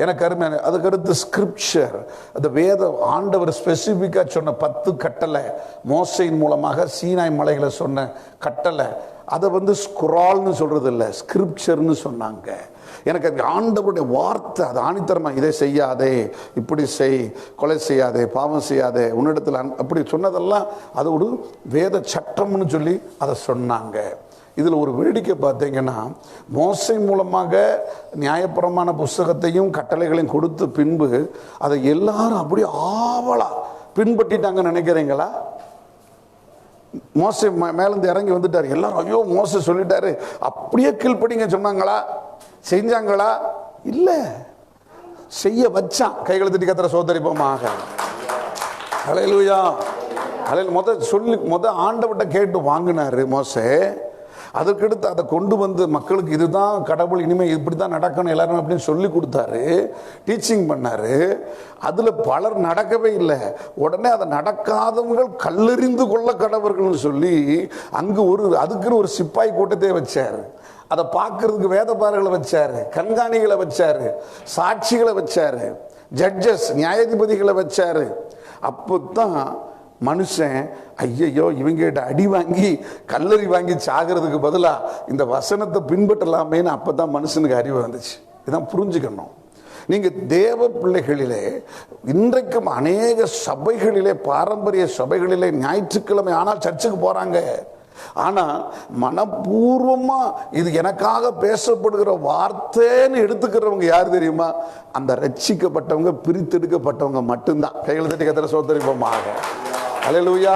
எனக்கு அருமையான அதுக்கடுத்து ஸ்கிரிப்சர், அந்த வேத ஆண்டவர் ஸ்பெசிஃபிக்காக சொன்ன 10 கட்டளை, மோசையின் மூலமாக சீனாய் மலைகளை சொன்ன கட்டளை, அதை ஸ்க்ரால்னு சொல்கிறது இல்லை, ஸ்கிரிப்சர்னு சொன்னாங்க. எனக்கு அது ஆண்டவருடைய வார்த்தை, அது ஆணித்தரமாக இதை செய்யாதே, இப்படி செய், கொலை செய்யாதே, பாவம் செய்யாதே, உன்னிடத்தில் அப்படி சொன்னதெல்லாம் அது ஒரு வேத சட்டம்னு சொல்லி அதை சொன்னாங்க. இதில் ஒரு வேடிக்கை பார்த்தீங்கன்னா, மோசை மூலமாக நியாயப்பிரமாண புஸ்தகத்தையும் கட்டளைகளையும் கொடுத்த பின்பு அதை எல்லாரும் அப்படியே ஆவலா பின்பற்றிட்டாங்கன்னு நினைக்கிறீங்களா? மோசை மேலேருந்து இறங்கி வந்துட்டார், எல்லாரும் ஐயோ மோசை சொல்லிட்டாரு அப்படியே கீழ்ப்படிங்க சொன்னாங்களா? செஞ்சாங்களா? இல்லை, செய்ய வச்சான். கைகளை தட்டி கர்த்தரை ஸ்தோத்திரிப்போமாக. ஹல்லேலூயா. முத ஆண்டவர்கிட்ட கேட்டு வாங்கினாரு மோசே. அதற்கடுத்து அதை கொண்டு வந்து மக்களுக்கு இதுதான் கடவுள், இனிமேல் இப்படி தான் நடக்கணும் எல்லாரும் அப்படின்னு சொல்லி கொடுத்தாரு, டீச்சிங் பண்ணாரு. அதில் பலர் நடக்கவே இல்லை. உடனே அதை நடக்காதவங்க கல்லெறிந்து கொள்ள கடவர்கள்னு சொல்லி அங்கு அதுக்குன்னு ஒரு சிப்பாய் கூட்டத்தை வச்சார். அதை பார்க்கறதுக்கு வேதபாரர்களை வச்சாரு, கண்காணிகளை வச்சாரு, சாட்சிகளை வச்சாரு, ஜட்ஜஸ் நியாயாதிபதிகளை வச்சாரு. அப்போதான் மனுஷன் ஐயையோ இவங்கிட்ட அடி வாங்கி கல்லறி வாங்கி சாகிறதுக்கு பதிலாக இந்த வசனத்தை பின்பற்றலாமேன்னு அப்போ தான் மனுஷனுக்கு அறிவு வந்துச்சு. இதான் புரிஞ்சுக்கணும். நீங்கள் தேவ பிள்ளைகளிலே இன்றைக்கும் அநேக சபைகளிலே, பாரம்பரிய சபைகளிலே ஞாயிற்றுக்கிழமை ஆனால் சர்ச்சுக்கு போகிறாங்க. ஆனால் மனப்பூர்வமாக இது எனக்காக பேசப்படுகிற வார்த்தைன்னு எடுத்துக்கிறவங்க யார் தெரியுமா? அந்த ரட்சிக்கப்பட்டவங்க, பிரித்தெடுக்கப்பட்டவங்க மட்டும்தான். கையில் தட்டி கர்த்தரை ஸ்தோத்திரிப்போமாக. அல்லேலூயா.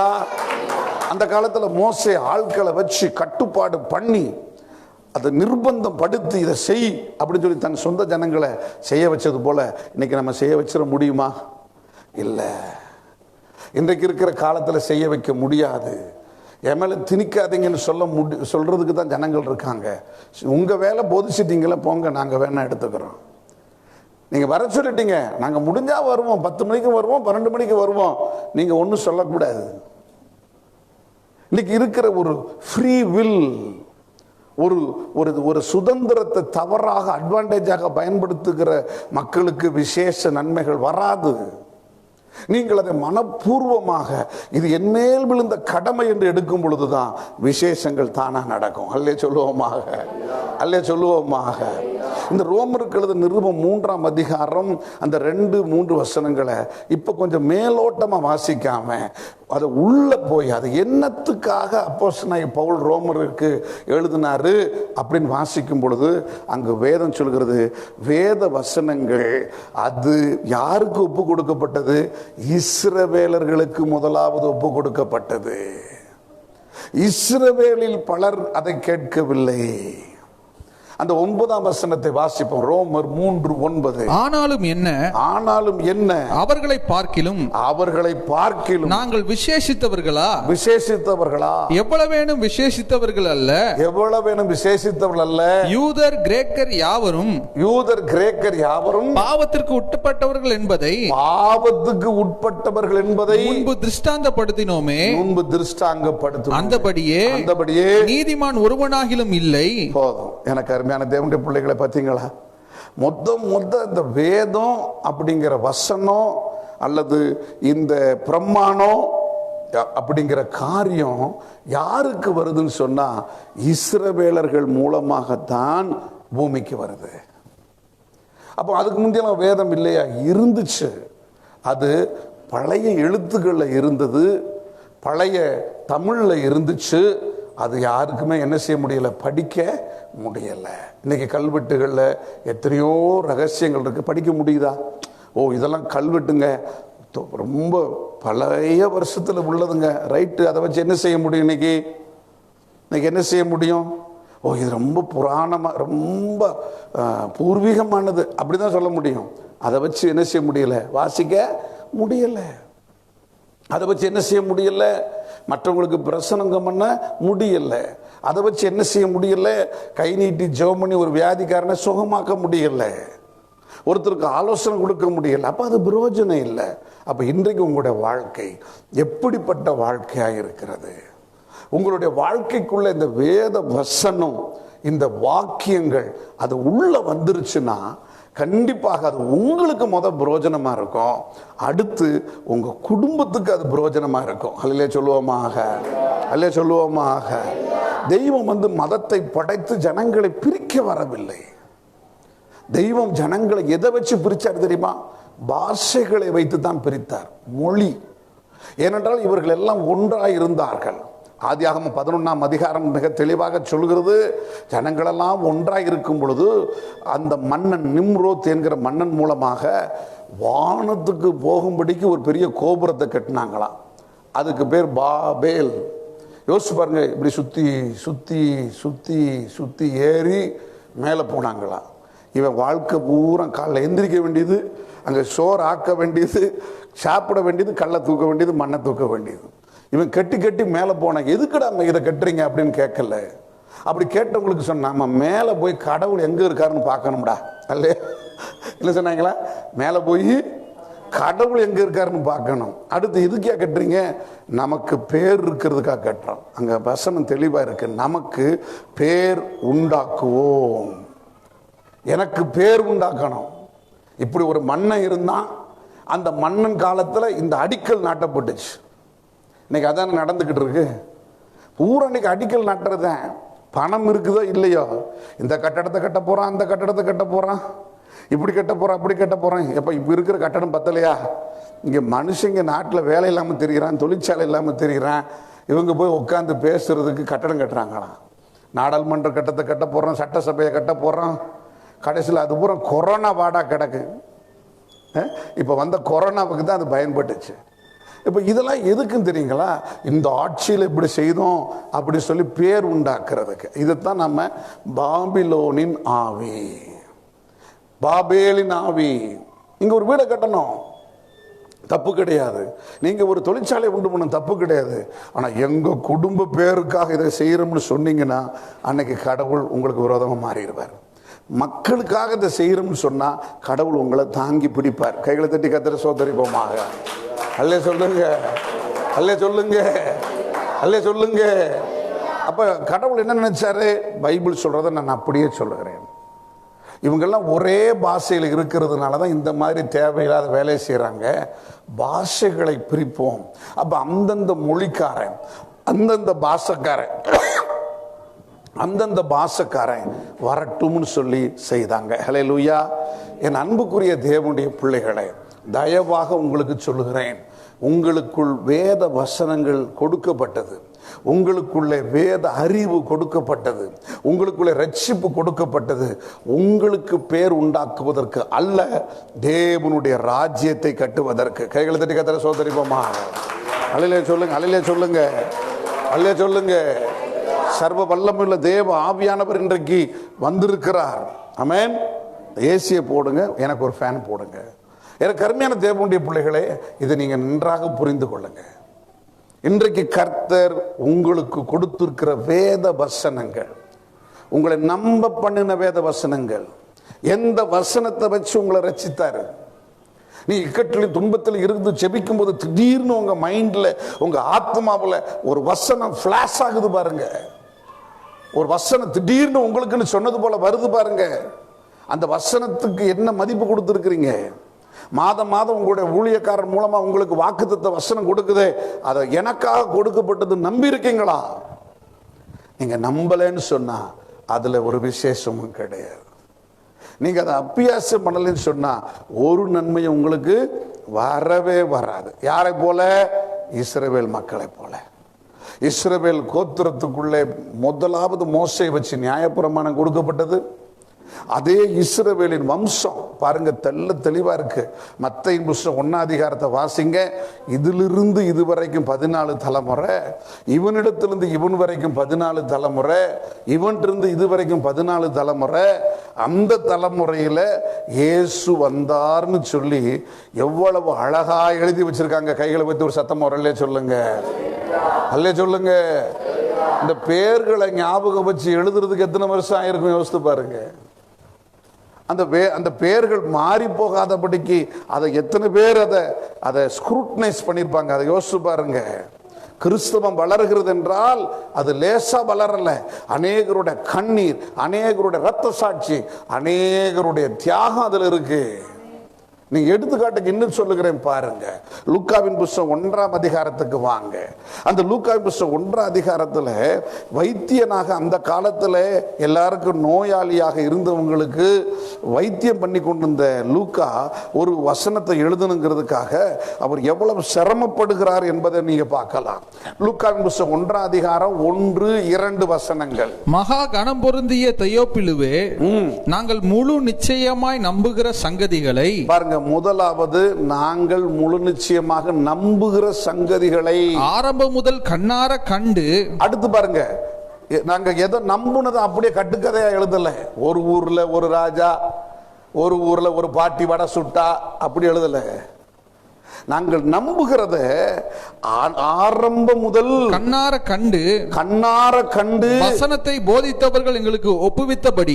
அந்த காலத்துல மோசே ஆட்களை வச்சு கட்டுப்பாடு பண்ணி அதை நிர்பந்தம் படுத்தி இதை செய் அப்படின்னு சொல்லி தன் சொந்த ஜனங்களை செய்ய வச்சது போல இன்னைக்கு நம்ம செய்ய வச்சிட முடியுமா? இல்லை. இன்றைக்கு இருக்கிற காலத்தில் செய்ய வைக்க முடியாது. என் மேலே திணிக்காதீங்கன்னு சொல்றதுக்கு தான் ஜனங்கள் இருக்காங்க. உங்கள் வேலை போதிச்சிட்டீங்களா, போங்க, நாங்கள் வேணா எடுத்துக்கிறோம். நீங்கள் வர சொல்லிட்டீங்க, நாங்கள் முடிஞ்சா வருவோம், 10 மணிக்கு வருவோம், 12 மணிக்கு வருவோம், நீங்கள் ஒன்றும் சொல்லக்கூடாது. இன்னைக்கு இருக்கிற ஒரு ஃப்ரீ வில், ஒரு ஒரு ஒரு சுதந்திரத்தை தவறாக அட்வான்டேஜாக பயன்படுத்துகிற மக்களுக்கு விசேஷ நன்மைகள் வராது. நீங்கள் அதை மனப்பூர்வமாக இது என்மேல் விழுந்த கடமை என்று எடுக்கும் பொழுதுதான் விசேஷங்கள் தானா நடக்கும். அல்லே சொல்லுவோமாக, அல்லே சொல்லுவோமாக. இந்த ரோமருக்கு எழுதின நிருபம் 3ஆம் அதிகாரம் அந்த 2-3 வசனங்களை இப்ப கொஞ்சம் மேலோட்டமா வாசிக்காம அதை உள்ள போய் அது என்னத்துக்காக அப்போஸ்தலனாகிய பவுல் ரோமருக்கு எழுதினாரு அப்படின்னு வாசிக்கும் பொழுது அங்கு வேதம் சொல்கிறது, வேத வசனங்கள் அது யாருக்கு ஒப்பு கொடுக்கப்பட்டது? இஸ்ரவேலர்களுக்கு முதலாவது ஒப்பு கொடுக்கப்பட்டது. இஸ்ரவேலில் பலர் அதை கேட்கவில்லை. அந்த 9ஆம் வசனத்தை வாசிப்போம். ரோமர் 3:9. ஆனாலும் என்ன, ஆனாலும் என்ன, அவர்களை பார்க்கிலும் நாங்கள் விசேஷித்தவர்களா, எவ்வளவேனும் விசேஷித்தவர்கள் அல்ல, யூதர் கிரேக்கர் யாவரும் பாவத்திற்கு உட்பட்டவர்கள் என்பதை முன்பு திருஷ்டாந்தப்படுத்தினோமே. அந்தபடியே நீதிமான் ஒருவனாகிலும் இல்லை. போதும். எனக்கு அருமையான தேவனுடைய பிள்ளைகளை பார்த்தீங்களா? மொத்த இந்த வேதம் அப்படிங்கிற வசனம் அல்லது இந்த பிரமாணம் அப்படிங்கிற காரியம் யாருக்கு வருதுன்னு சொன்னா இஸ்ரவேலர்கள் மூலமாகத்தான் பூமிக்கு வருது. அப்போ அதுக்கு முந்தைய வேதம் இல்லையா? இருந்துச்சு. அது பழைய எழுத்துக்கள்ல இருந்தது, பழைய தமிழ்ல இருந்துச்சு. அது யாருக்குமே என்ன செய்ய முடியல, படிக்க முடியல. இன்னைக்கு கல்வெட்டுகளில் எத்தனையோ ரகசியங்கள் இருக்கு, படிக்க முடியுதா? ஓ, இதெல்லாம் கல்வெட்டுங்க, ரொம்ப பழைய வருஷத்துல உள்ளதுங்க, ரைட்டு. அதை வச்சு என்ன செய்ய முடியும்? இன்னைக்கு என்ன செய்ய முடியும்? ஓ, இது ரொம்ப புராணமா, ரொம்ப பூர்வீகமானது அப்படிதான் சொல்ல முடியும். அதை வச்சு என்ன செய்ய முடியல, வாசிக்க முடியல. அதை வச்சு என்ன செய்ய முடியல, மற்றவங்களுக்கு பிரசனங்கம் பண்ண முடியல. அதை வச்சு என்ன செய்ய முடியல, கை நீட்டி ஜெபம் பண்ணி ஒரு வியாதிக்காரனை சுகமாக்க முடியல, ஒருத்தருக்கு ஆலோசனை கொடுக்க முடியல. அப்ப அது பிரயோஜனம் இல்லை. அப்ப இன்றைக்கு உங்களுடைய வாழ்க்கை எப்படிப்பட்ட வாழ்க்கையாக இருக்கிறது? உங்களுடைய வாழ்க்கைக்குள்ள இந்த வேத வசனம், இந்த வாக்கியங்கள் அது உள்ள வந்துருச்சுன்னா கண்டிப்பாக அது உங்களுக்கு பிரயோஜனமா இருக்கும். அடுத்து உங்க குடும்பத்துக்கு அது பிரயோஜனமா இருக்கும். அல்லே சொல்லுவோமாக, அல்லே சொல்லுவோமாக. தெய்வம் மதத்தை படைத்து ஜனங்களை பிரிக்க வரவில்லை. தெய்வம் ஜனங்களை எதை வச்சு பிரிச்சார் தெரியுமா? பாஷைகளை வைத்து தான் பிரித்தார், மொழி. ஏனென்றால் இவர்கள் எல்லாம் ஒன்றாய் இருந்தார்கள். ஆதியாகமம் 11ஆம் அதிகாரம் மிக தெளிவாக சொல்கிறது, ஜனங்களெல்லாம் ஒன்றாக இருக்கும் பொழுது அந்த மன்னன் நிம்ரோத் என்கிற மன்னன் மூலமாக வானத்துக்கு போகும்படிக்கு ஒரு பெரிய கோபுரத்தை கட்டினாங்களாம். அதுக்கு பேர் பாபேல். யோசிச்சு பாருங்க, இப்படி சுத்தி சுத்தி சுத்தி சுத்தி ஏறி மேலே போனாங்களாம். இவன் வாழ்க்கை பூரா காலைல எந்திரிக்க வேண்டியது, அங்கே சோறு ஆக்க வேண்டியது, சாப்பிட வேண்டியது, கல்லை தூக்க வேண்டியது, மண்ணை தூக்க வேண்டியது. இவன் கட்டி கட்டி மேலே போன, எதுக்குடா இதை கட்டுறீங்க அப்படின்னு கேட்கல. அப்படி கேட்டவங்களுக்கு சொன்ன, நம்ம மேலே போய் கடவுள் எங்கே இருக்காருன்னு பார்க்கணும்டா. அல்ல இல்லை சொன்னாங்களா? மேலே போய் கடவுள் எங்கே இருக்காருன்னு பார்க்கணும். அடுத்து எதுக்கே கட்டுறீங்க? நமக்கு பேர் இருக்கிறதுக்காக கட்டுறோம். அங்கே வசனம் தெளிவாக இருக்கு, நமக்கு பேர் உண்டாக்குவோம். எனக்கு பேர் உண்டாக்கணும். இப்படி ஒரு மன்னன் இருந்தான். அந்த மன்னன் காலத்தில் இந்த அடிக்கல் நாட்டப்பட்டுச்சு. இன்னைக்கு அதான் நடந்துக்கிட்டு இருக்கு. பூரா இன்னைக்கு அடிக்கல் நாட்டுறதுதான். பணம் இருக்குதோ இல்லையோ, இந்த கட்டடத்தை கட்ட போறான், அந்த கட்டடத்தை கட்ட போறான், இப்படி கட்ட போறான், அப்படி கட்ட போறான். எப்ப இப்ப இருக்கிற கட்டடம் பத்தலையா? இங்க மனுஷங்க நாட்டில் வேலை இல்லாமல் தெரிகிறான், தொழிற்சாலை இல்லாமல் தெரிகிறான். இவங்க போய் உட்காந்து பேசுறதுக்கு கட்டடம் கட்டுறாங்களாம். நாடாளுமன்ற கட்டத்தை கட்ட போறோம், சட்டசபையை கட்ட போறோம். கடைசியில் அது பூரா கொரோனா வாடா கிடக்கு. இப்போ வந்த கொரோனாவுக்கு தான் அது பயன்பட்டுச்சு. இப்போ இதெல்லாம் எதுக்குன்னு தெரியுங்களா? இந்த ஆட்சியில் இப்படி செய்தோம் அப்படி சொல்லி பேர் உண்டாக்குறதுக்கு. இதைத்தான் நம்ம பாபிலோனின் ஆவி, பாபேலின் ஆவி. இங்க ஒரு வீடை கட்டணும், தப்பு கிடையாது. நீங்க ஒரு தொழிற்சாலை உண்டு பண்ண தப்பு கிடையாது. ஆனா எங்க குடும்ப பேருக்காக இதை செய்யறோம்னு சொன்னீங்கன்னா அன்னைக்கு கடவுள் உங்களுக்கு விரோதமா மாறிடுவார். மக்களுக்காக இதை செய்யறோம்னு சொன்னா கடவுள் உங்களை தாங்கி பிடிப்பார். கைகளை தட்டி கத்திர சோதரிப்போமாக. அல்லே சொல்லுங்க, அல்லே சொல்லுங்க, அல்லே சொல்லுங்க. அப்ப கடவுள் என்ன நினைச்சாரு? பைபிள் சொல்றதை நான் அப்படியே சொல்லுகிறேன். இவங்கெல்லாம் ஒரே பாஷையில் இருக்கிறதுனால தான் இந்த மாதிரி தேவையில்லாத வேலையை செய்கிறாங்க. பாஷைகளை பிரிப்போம். அப்போ அந்தந்த மொழிக்காரன், அந்தந்த பாஷக்காரன் வரட்டும்னு சொல்லி செய்தாங்க. ஹல்லேலூயா. என் அன்புக்குரிய தேவனுடைய பிள்ளைகளை, தயவாக உங்களுக்கு சொல்லுகிறேன், உங்களுக்குள் வேத வசனங்கள் கொடுக்கப்பட்டது, உங்களுக்குள்ளே வேத அறிவு கொடுக்கப்பட்டது, உங்களுக்குள்ளே ரட்சிப்பு கொடுக்கப்பட்டது உங்களுக்கு பேர் உண்டாக்குவதற்கு அல்ல, தேவனுடைய ராஜ்யத்தை கட்டுவதற்கு. கைகளை தட்டி கத்திர சோதரிப்போமா. அல்லையிலே சொல்லுங்க, அல்லையிலே சொல்லுங்க, அல்லையிலே சொல்லுங்க. சர்வ வல்லமையுள்ள தேவ ஆவியானவர் இன்றைக்கு வந்திருக்கிறார். ஆமென். ஏசியை போடுங்க, எனக்கு ஒரு ஃபேன் போடுங்க. எனக்கு அருமையான தேவனுடைய பிள்ளைகளே, இதை நீங்க நன்றாக புரிந்து கொள்ளுங்க. இன்றைக்கு கர்த்தர் உங்களுக்கு கொடுத்திருக்கிற வேத வசனங்கள், உங்களை நம்ப பண்ணின வேத வசனங்கள், எந்த வசனத்தை வச்சு உங்களை ரட்சித்தாரு? நீ இக்கட்டிலும் துன்பத்தில் இருந்து ஜெபிக்கும் போது திடீர்னு உங்க மைண்ட்ல, உங்க ஆத்மாவில் ஒரு வசனம் பிளாஷ் ஆகுது பாருங்க. ஒரு வசனம் திடீர்னு உங்களுக்குன்னு சொன்னது போல வருது பாருங்க. அந்த வசனத்துக்கு என்ன மதிப்பு கொடுத்துருக்கிறீங்க? மாதம் மாதம் உங்களுடைய ஊழியக்காரர் மூலமா உங்களுக்கு வாக்குத்தத்த வசனம் கொடுக்குதே, அதை எனக்காக கொடுக்கப்பட்டது நம்பி இருக்கீங்களா? நீங்க நம்பலன்னு சொன்னா அதுல ஒரு விசேஷமும் கிடையாது. நீங்க அதை அபியாசம் பண்ணலன்னு சொன்னா ஒரு நன்மையும் உங்களுக்கு வரவே வராது. யாரை போல? இஸ்ரவேல் மக்களை போல. இஸ்ரவேல் கோத்திரத்துக்குள்ளே முதலாவது மோசே வச்சு நியாயப்பிரமாணம் கொடுக்கப்பட்டது. அதே இஸ்ரவேலின் வம்சம் பாருங்க, தெளிவா இருக்கு. மத்தேயு புத்தகம் 1 அதிகாரத்தை வாசிங்க. இதிலிருந்து இதுவரைக்கும் 14 தலைமுறை, இவனிடத்திலிருந்து இவன் வரைக்கும் 14 தலைமுறை, இவனிலிருந்து இதுவரைக்கும் 14 தலைமுறை. அந்த தலைமுறையில இயேசு வந்தார்னு சொல்லி எவ்வளவு அழகா எழுதி வச்சிருக்காங்க. கைகளை வைத்து ஒரு சத்தம் வரலே சொல்லுங்க, அல்லே சொல்லுங்க. இந்த பேர்களை ஞாபகம் வச்சு எழுதுறதுக்கு எத்தனை வருஷம் ஆயிருக்கும் யோசித்து பாருங்க. அந்த பெயர்கள் மாறி போகாதபடிக்கு அதை எத்தனை பேர் அதை ஸ்க்ரூட்டனைஸ் பண்ணியிருப்பாங்க. அதை யோசிச்சு பாருங்க. கிறிஸ்தவம் வளர்கிறது என்றால் அது லேசா வளரல. அநேகருடைய கண்ணீர், அநேகருடைய ரத்த சாட்சி, அநேகருடைய தியாகம் அதில் இருக்கு. நீங்க எடுத்துக்காட்டுக்கு இன்னும் சொல்லுகிறேன் பாருங்க. லூக்காவின் புத்தகம் 1ஆம் அதிகாரத்துக்கு வாங்க. அந்த லூக்காவின் புத்தகம் 1ஆம் அதிகாரத்துல வைத்தியனாக அந்த காலத்துல எல்லாருக்கும் நோயாளியாக இருந்தவங்களுக்கு வைத்தியம் பண்ணி கொண்டிருந்த லூக்கா ஒரு வசனத்தை எழுதணுங்கிறதுக்காக அவர் எவ்வளவு சிரமப்படுகிறார் என்பதை நீங்க பார்க்கலாம். லூக்காவின் புத்தகம் 1ஆம் அதிகாரம் 1-2 வசனங்கள். மகா கனம் பொருந்திய தெயோப்பிலுவே, நாங்கள் முழு நிச்சயமாய் நம்புகிற சங்கதிகளை பாருங்க. முதலாவது, நாங்கள் முழு நிச்சயமாக நம்புகிற சங்கதிகளை ஆரம்பம் முதல் கண்ணார கண்டு. அடுத்து பாருங்க, நாங்க எதை நம்புனதை அப்படியே கட்டுக்கதையா எழுதல. ஒரு ஊர்ல ஒரு ராஜா, ஒரு ஊர்ல ஒரு பாட்டி வடை சுட்டா அப்படி எழுதல. நாங்கள் நம்புகிறத ஆரம்பம் முதல் கண்ணார கண்டு வசனத்தை போதித்தவர்கள் எங்களுக்கு ஒப்புவித்தபடி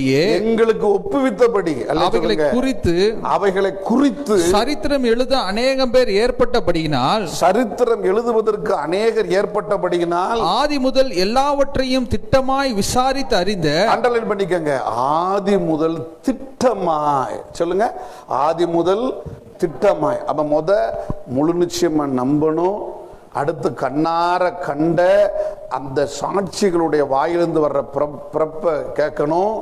அவைகளை குறித்து சரித்திரம் எழுத அநேகம் பேர் ஏற்பட்டபடியினால், சரித்திரம் எழுதுவதற்கு அநேகர் ஏற்பட்டபடியினால், ஆதி முதல் எல்லாவற்றையும் திட்டமாய் விசாரித்து அறிந்த. அண்டர்லைன் பண்ணிக்கங்க, ஆதி முதல் திட்டமாய். சொல்லுங்க, ஆதி முதல் திட்டமாய். அப்ப முழு நிச்சயமா நம்பணும். அடுத்து கண்ணார கண்ட அந்த சாட்சிகளுடைய வாயிலிருந்து வர்ற பிறப்பை கேட்கணும்.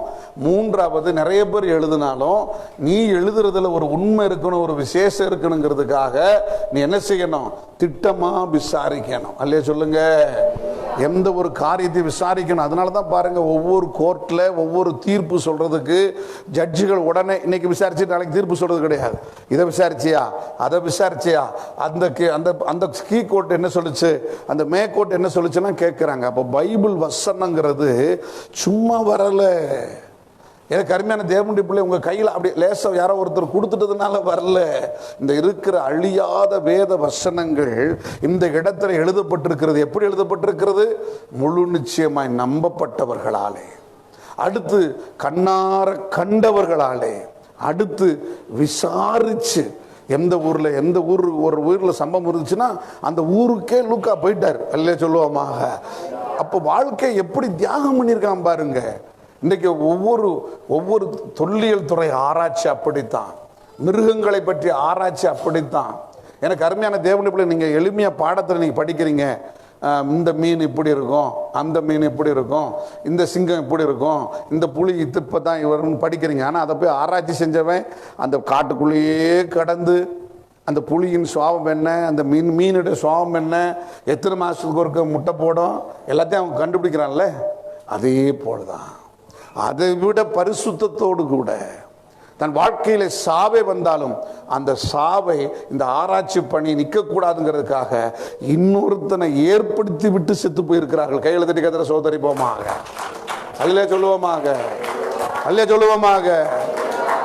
மூன்றாவது, நிறைய பேர் எழுதினாலும் நீ எழுதுறதுல ஒரு உண்மை இருக்கணும், ஒரு விசேஷம் இருக்கணுங்கிறதுக்காக நீ என்ன செய்யணும்? திட்டமா விசாரிக்கணும். அல்லையா சொல்லுங்க? எந்த ஒரு காரியத்தை விசாரிக்கணும். அதனால தான் பாருங்க, ஒவ்வொரு கோர்ட்ல ஒவ்வொரு தீர்ப்பு சொல்றதுக்கு ஜட்ஜுகள் உடனே இன்னைக்கு விசாரிச்சு நாளைக்கு தீர்ப்பு சொல்றது கிடையாது. இதை விசாரிச்சியா, அதை விசாரிச்சியா, அந்த கீ கோர்ட் என்ன சொல்லுச்சு, அந்த மே கோர்ட் என்ன சொல்லுச்சுன்னா கேட்கிறாங்க. அப்போ பைபிள் வசனங்கிறது சும்மா வரல. எனக்கு அருமையான தேவனுடைய பிள்ளை, உங்க கையில் அப்படி லேசா யாரோ ஒருத்தர் கொடுத்துட்டதுனால வரல. இந்த இருக்கிற அழியாத வேத வசனங்கள் இந்த இடத்துல எழுதப்பட்டிருக்கிறது. எப்படி எழுதப்பட்டிருக்கிறது? முழு நிச்சயமாய் நம்பப்பட்டவர்களாலே, அடுத்து கண்ணார கண்டவர்களாலே, அடுத்து விசாரிச்சு, எந்த ஒரு ஊர்ல சம்பவம் இருந்துச்சுன்னா அந்த ஊருக்கே லூக்கா போயிட்டார். அல்ல சொல்லுவோமாக. அப்போ வாழ்க்கை எப்படி தியாகம் பண்ணியிருக்கான் பாருங்க. இன்றைக்கு ஒவ்வொரு தொல்லியல் துறை ஆராய்ச்சி அப்படித்தான், மிருகங்களை பற்றி ஆராய்ச்சி அப்படித்தான். எனக்கு அருமையான தேவனுடைய பிள்ளை, நீங்கள் எளிமையாக பாடத்தில் நீங்கள் படிக்கிறீங்க. இந்த மீன் இப்படி இருக்கும், அந்த மீன் இப்படி இருக்கும், இந்த சிங்கம் இப்படி இருக்கும், இந்த புலி இப்போ தான் இவருன்னு படிக்கிறீங்க. ஆனால் அதை போய் ஆராய்ச்சி செஞ்சவன் அந்த காட்டுக்குள்ளேயே கடந்து அந்த புலியின் சுவாபம் என்ன, அந்த மீனுடைய சுவாபம் என்ன, எத்தனை மாதத்துக்கு ஒருக்க முட்டை போடும், எல்லாத்தையும் அவன் கண்டுபிடிக்கிறான்ல. அதே போலதான், அதை விட பரிசுத்தத்தோடு கூட தன் வாழ்க்கையில சாவே வந்தாலும் அந்த சாவை இந்த ஆராய்ச்சி பணி நிற்கக்கூடாதுங்கிறதுக்காக இன்னொருத்தனை ஏற்படுத்தி விட்டு செத்து போயிருக்கிறார்கள். கையில் தட்டி கத்திர சோதரிப்போமாக, அல்ல சொல்லுவோமாக, அல்ல சொல்லுவோமாக.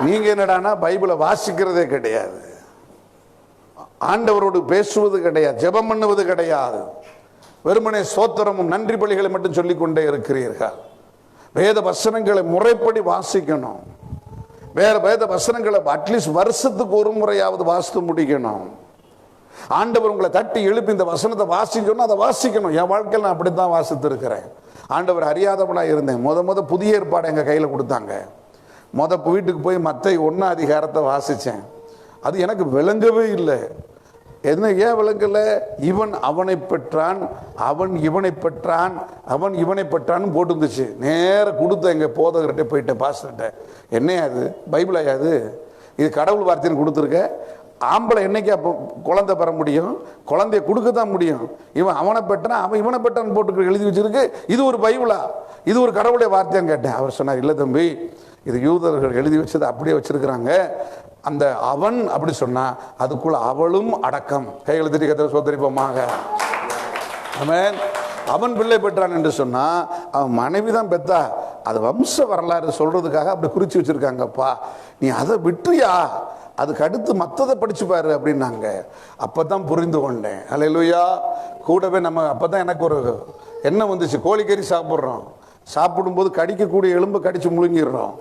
நீங்க என்னடானா பைபிளை வாசிக்கிறதே கிடையாது, ஆண்டவரோடு பேசுவது கிடையாது, ஜெபம் பண்ணுவது கிடையாது, வெறுமனே சோத்திரமும் நன்றி பலிகளை மட்டும் சொல்லிக்கொண்டே இருக்கிறீர்கள். வேத வசனங்களை முறைப்படி வாசிக்கணும். வேத வசனங்களை அட்லீஸ்ட் வருஷத்துக்கு ஒரு முறையாவது வாசித்து முடிக்கணும். ஆண்டவர் உங்களை தட்டி எழுப்பி இந்த வசனத்தை வாசிக்கணும், அதை வாசிக்கணும். என் வாழ்க்கையில் நான் அப்படித்தான் வாசித்து இருக்கிறேன். ஆண்டவர் அறியாதவனா இருந்தேன். புதிய ஏற்பாடு எங்க கையில கொடுத்தாங்க. வீட்டுக்கு போய் மத்தேயு 1 அதிகாரத்தை வாசிச்சேன். அது எனக்கு விளங்கவே இல்லை. என்ன ஏன் விளங்கல? இவன் அவனை பெற்றான், அவன் இவனை பெற்றான், அவன் இவனை பெற்றான்னு போட்டுருந்துச்சு. நேர கொடுத்த எங்க போதகர்கிட்ட போயிட்டேன், பாஸ்டர்கிட்ட. என்னையா அது? பைபிளாயா அது? இது கடவுள் வார்த்தைன்னு கொடுத்துருக்க. ஆம்பளை என்னைக்கு அப்போ குழந்தை பெற முடியும்? குழந்தைய கொடுக்க தான் முடியும். இவன் அவனை பெற்றான், அவன் இவனை பெற்றான் போட்டு எழுதி வச்சிருக்கு. இது ஒரு பைபிளா? இது ஒரு கடவுளுடைய வார்த்தையான்னு கேட்டேன். அவர் சொன்னார், இல்லை தம்பி, இது யூதர்கள் எழுதி வச்சது அப்படியே வச்சிருக்கிறாங்க. அந்த அவன் அப்படி சொன்னா அதுக்குள்ள அவளும் அடக்கம். கைகளை தட்டி கத்திர சோதரிப்போமாக. ஆமென். அவன் பிள்ளை பெற்றான் என்று சொன்னா அவன் மனைவி தான் பெத்தா. அது வம்ச வரலாறு சொல்றதுக்காக அப்படி குறிச்சு வச்சிருக்காங்கப்பா. நீ அதை விட்டுயா, அதுக்கு அடுத்து மற்றதை படிச்சு பாரு அப்படின்னாங்க. அப்பதான் புரிந்து கொண்டேன். அல்லேலூயா. கூடவே நம்ம அப்பதான் எனக்கு ஒரு எண்ணம் வந்துச்சு. கோழிக்கறி சாப்பிட்றோம், சாப்பிடும்போது கடிக்கக்கூடிய எலும்பை கடிச்சு முழுங்கிடுறோம்.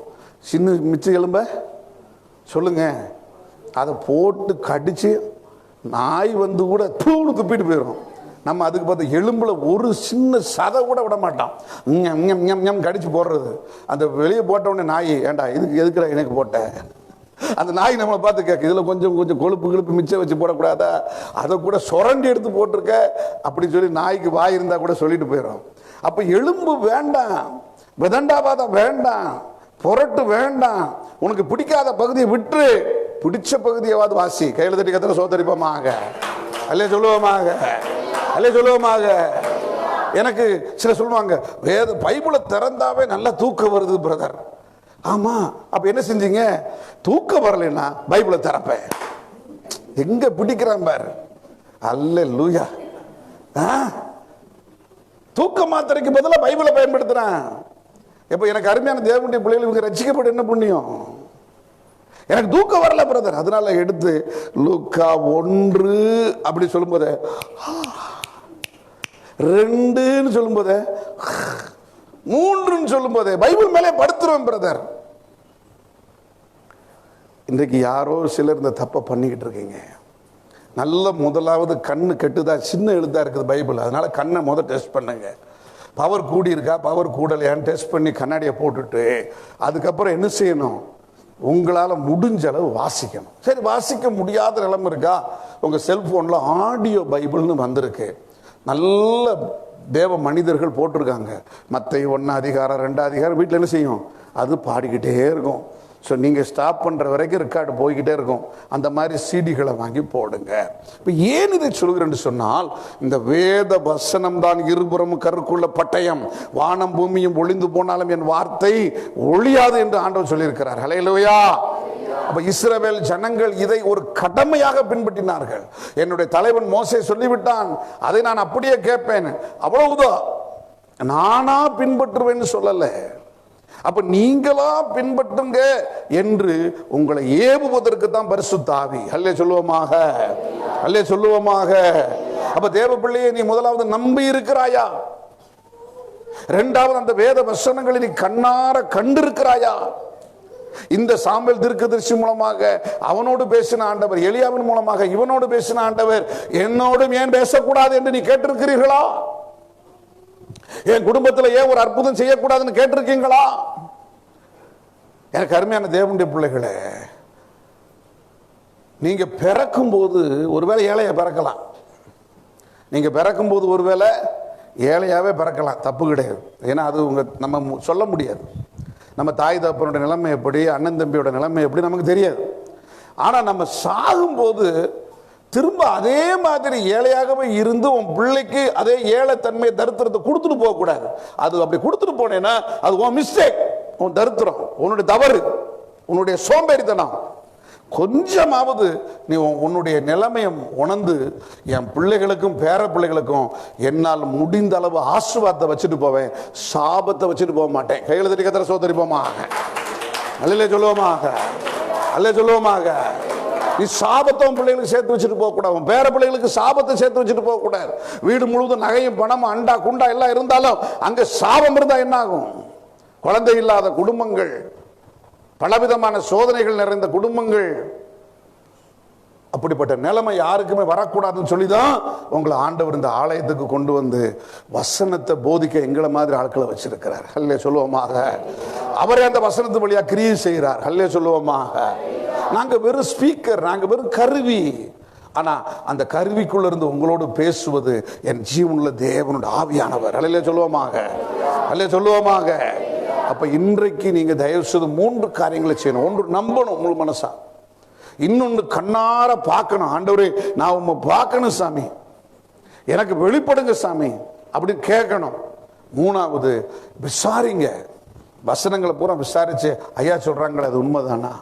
சின்ன மிச்ச எலும்ப சொல்லுங்க, அதை போட்டு கடிச்சு நாய் வந்து கூட தூணு துப்பிட்டு போயிடும். நம்ம அதுக்கு பார்த்து எலும்புல ஒரு சின்ன சதை கூட விட மாட்டான், கடிச்சு போடுறது. அந்த வெளியே போட்ட உடனே நாய், ஏண்டா இதுக்கு எதுக்குடா எனக்கு போட்ட? அந்த நாய் நம்மளை பார்த்து கேட்க, இதுல கொஞ்சம் கொழுப்பு மிச்சம் வச்சு போடக்கூடாதா? அதை கூட சுரண்டி எடுத்து போட்டிருக்க அப்படின்னு சொல்லி நாய்க்கு வாய் இருந்தா கூட சொல்லிட்டு போயிடும். அப்ப எலும்பு வேண்டாம், விதண்டாபாதம் வேண்டாம், புரட்டு வேண்டாம். உனக்கு பிடிக்காத பகுதியை விட்டு பிடிச்ச பகுதியாவது வாசி. கையில தட்டி கத்திர சோதரிப்போமாக, அல்லே சொல்லுவோமாக, அல்லே சொல்லுவோமாக. எனக்கு சில சொல்லுவாங்க, வேத பைபிளை திறந்தாவே நல்லா தூக்கம் வருது பிரதர். ஆமா, அப்ப என்ன செஞ்சீங்க? தூக்கம் வரலைன்னா பைபிளை திறப்பேன். எங்க பிடிக்கிறான் பாரு. அல்லேலூயா. தூக்க மாத்திரைக்கு பதிலாக பைபிளை பயன்படுத்துறான். இப்ப எனக்கு அருமையான தேவனுடைய பிள்ளைகள் இவங்க ரட்சிக்கப்பட்டு என்ன புண்ணியம்? எனக்கு தூக்கம் வரல பிரதர், அதனால எடுத்து லூக்கா 1 அப்படி சொல்லும்போது 2ன்னு சொல்லும்போது 3ன்னு சொல்லும்போது பைபிள் மேலே படுத்துருவேன் பிரதர். இன்றைக்கு யாரோ சிலர் இந்த தப்பை பண்ணிக்கிட்டு இருக்கீங்க. நல்ல முதலாவது கண்ணு கெட்டுதா, சின்ன எழுதா இருக்குது பைபிள், அதனால கண்ணை டெஸ்ட் பண்ணுங்க. பவர் கூடி இருக்கா, பவர் கூடலையான்னு டெஸ்ட் பண்ணி கண்ணாடியை போட்டுட்டு அதுக்கப்புறம் என்ன செய்யணும்? உங்களால் முடிஞ்ச அளவு வாசிக்கணும். சரி, வாசிக்க முடியாத நிலைமை இருக்கா? உங்கள் செல்ஃபோனில் ஆடியோ பைபிள்னு வந்திருக்கு. நல்ல தேவ மனிதர்கள் போட்டிருக்காங்க. மத்தேயு 1 அதிகாரம் 2 அதிகாரம் வீட்டில் என்ன செய்யும், அது பாடிக்கிட்டே இருக்கும். ஸோ நீங்கள் ஸ்டாப் பண்ணுற வரைக்கும் ரெக்கார்டு போய்கிட்டே இருக்கும். அந்த மாதிரி சிடிகளை வாங்கி போடுங்க. இப்போ ஏன் இதை சொல்கிறேன்னு சொன்னால், இந்த வேத வசனம் தான் இருபுறமும் கருக்குள்ள பட்டயம், வானம் பூமியும் ஒளிந்து போனாலும் என் வார்த்தை ஒழியாது என்று ஆண்டவர் சொல்லியிருக்கிறார். ஹல்லேலூயா. அப்ப இஸ்ரவேல் ஜனங்கள் இதை ஒரு கடமையாக பின்பற்றினார்கள். என்னுடைய தலைவன் மோசே சொல்லிவிட்டான், அதை நான் அப்படியே கேட்பேன், அவ்வளவுதான், நானா பின்பற்றுவேன்னு சொல்லல. அப்ப நீங்களா பின்பற்றுங்க என்று உங்களை ஏவுவதற்கு தான் பரிசுத்த ஆவி. அல்லே சொல்லுவோமாக, அல்லே சொல்லுவோமாக. அப்ப தேவ பிள்ளையை நீ முதலாவது நம்பி இருக்கிறாயா? இரண்டாவது அந்த வேத வசனங்களை நீ கண்ணார கண்டிருக்கிறாயா? இந்த சாமுவேல் தீர்க்கதரிசி மூலமாக அவனோடு பேசின ஆண்டவர், எலியாவின் மூலமாக இவனோடு பேசின ஆண்டவர் என்னோடும் ஏன் பேசக்கூடாது என்று நீ கேட்டிருக்கிறீர்களா? என் குடும்பத்தில் ஏன் ஒரு அற்புதம் செய்யக்கூடாதுன்னு கேட்டிருக்கீங்களா? எனக்கு அருமையான தேவனுடைய பிள்ளைகளே, நீங்க பிறக்கும் போது ஒருவேளை ஏழையா பிறக்கலாம். நீங்க பிறக்கும் போது ஒருவேளை ஏழையாவே பிறக்கலாம், தப்பு கிடையாது. ஏன்னா அது நம்ம சொல்ல முடியாது. நம்ம தாய் தகப்பனுடைய நிலைமை எப்படி, அண்ணன் தம்பியோட நிலைமை எப்படி நமக்கு தெரியாது. ஆனா நம்ம சாகும்போது திரும்ப அதே மாதிரி ஏழையாகவே இருந்து உன் பிள்ளைக்கு அதே ஏழை தன்மையை தரித்திரத்தை கொடுத்துட்டு போக கூடாது. அது அப்படி கொடுத்துட்டு போனேன்னா அது உன் மிஸ்டேக், உன் தரித்திரம், உன்னுடைய தவறு, உன்னுடைய சோம்பேறித்தனம். கொஞ்சமாவது நீ உன்னுடைய நிலைமையை உணர்ந்து, என் பிள்ளைகளுக்கும் பேர பிள்ளைகளுக்கும் என்னால் முடிந்த அளவு ஆசீர்வாதத்தை வச்சுட்டு போவேன், சாபத்தை வச்சுட்டு போக மாட்டேன். கையில் தட்டி கத்திர சோதரிப்போமாக, அல்லே சொல்லுவோமாக, அல்லே சொல்லுவோமாக. நீ சாபத்தை உன் பிள்ளைகளுக்கு சேர்த்து வச்சுட்டு போக கூடாது, உன் பேர பிள்ளைகளுக்கு சாபத்தை சேர்த்து வச்சுட்டு போக கூடாது. வீடு முழுவதும் நகையும் பணமும் அண்டா குண்டா எல்லாம் இருந்தாலும் அங்க சாபம் இருந்தா என்ன ஆகும்? குழந்தை இல்லாத குடும்பங்கள், பலவிதமான சோதனைகள் நிறைந்த குடும்பங்கள், அப்படிப்பட்ட நிலைமை யாருக்குமே வரக்கூடாதுன்னு சொல்லிதான் உங்களை ஆண்டவர் இந்த ஆலயத்துக்கு கொண்டு வந்து வசனத்தை போதிக்க எங்களை மாதிரி ஆட்களை வச்சிருக்கிறார். அல்லே சொல்லுவோமாக. அவரே அந்த வசனத்து வழியா கிரியை செய்கிறார். அல்லே சொல்லுவோமாக. நாங்க வெறும் ஸ்பீக்கர், நாங்க வெறும் கருவி. ஆனா அந்த கருவிக்குள்ள இருந்து உங்களோடு பேசுவது என் ஜீவனுள்ள தேவனுடைய ஆவியானவர். அல்லே சொல்லுவோமாக, அல்லே சொல்லுவோமாக. அப்ப இன்றைக்கு நீங்க தயவு செய்து 3 காரியங்களை செய்யணும். ஒன்று, நம்பணும் முழு மனசா. இன்னொன்று, கண்ணார பார்க்கணும். ஆண்டவரே நான் உம்மை பார்க்கணும் சாமி, எனக்கு வெளிப்படுங்க சாமி அப்படின்னு கேட்கணும். 3வது, விசாரிங்க. வசனங்களை பூரா விசாரிச்சு ஐயா சொல்றாங்களே அது உண்மைதானா?